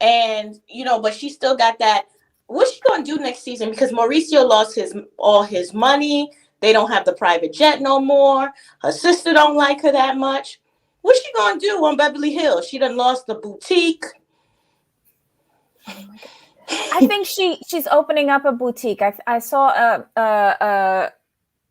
And but she still got that. What's she gonna do next season? Because Mauricio lost all his money. They don't have the private jet no more. Her sister don't like her that much. What's she gonna do on Beverly Hills? She done lost the boutique. Oh my God. I think she's opening up a boutique. I saw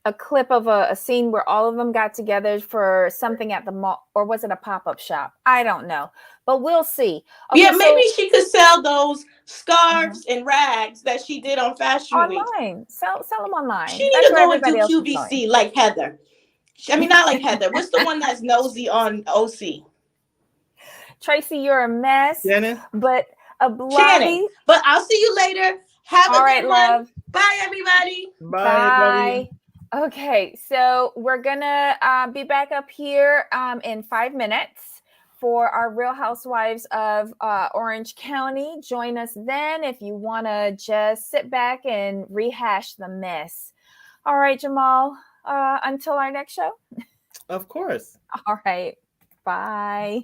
a clip of a scene where all of them got together for something at the mall, or was it a pop-up shop? I don't know, but we'll see. Okay, maybe she could sell those scarves and rags that she did on Fashion Week. Online. Sell them online. She need to go and do QVC like Heather. I mean, not like Heather. What's the one that's nosy on OC? Tracy, you're a mess. Shannon? But a bloody. Channing. But I'll see you later. Have a good one. Love. Bye, everybody. Bye. Okay, so we're gonna be back up here in 5 minutes for our Real Housewives of Orange County. Join us then if you want to just sit back and rehash the mess. All right, Jamal, until our next show. Of course. All right, bye.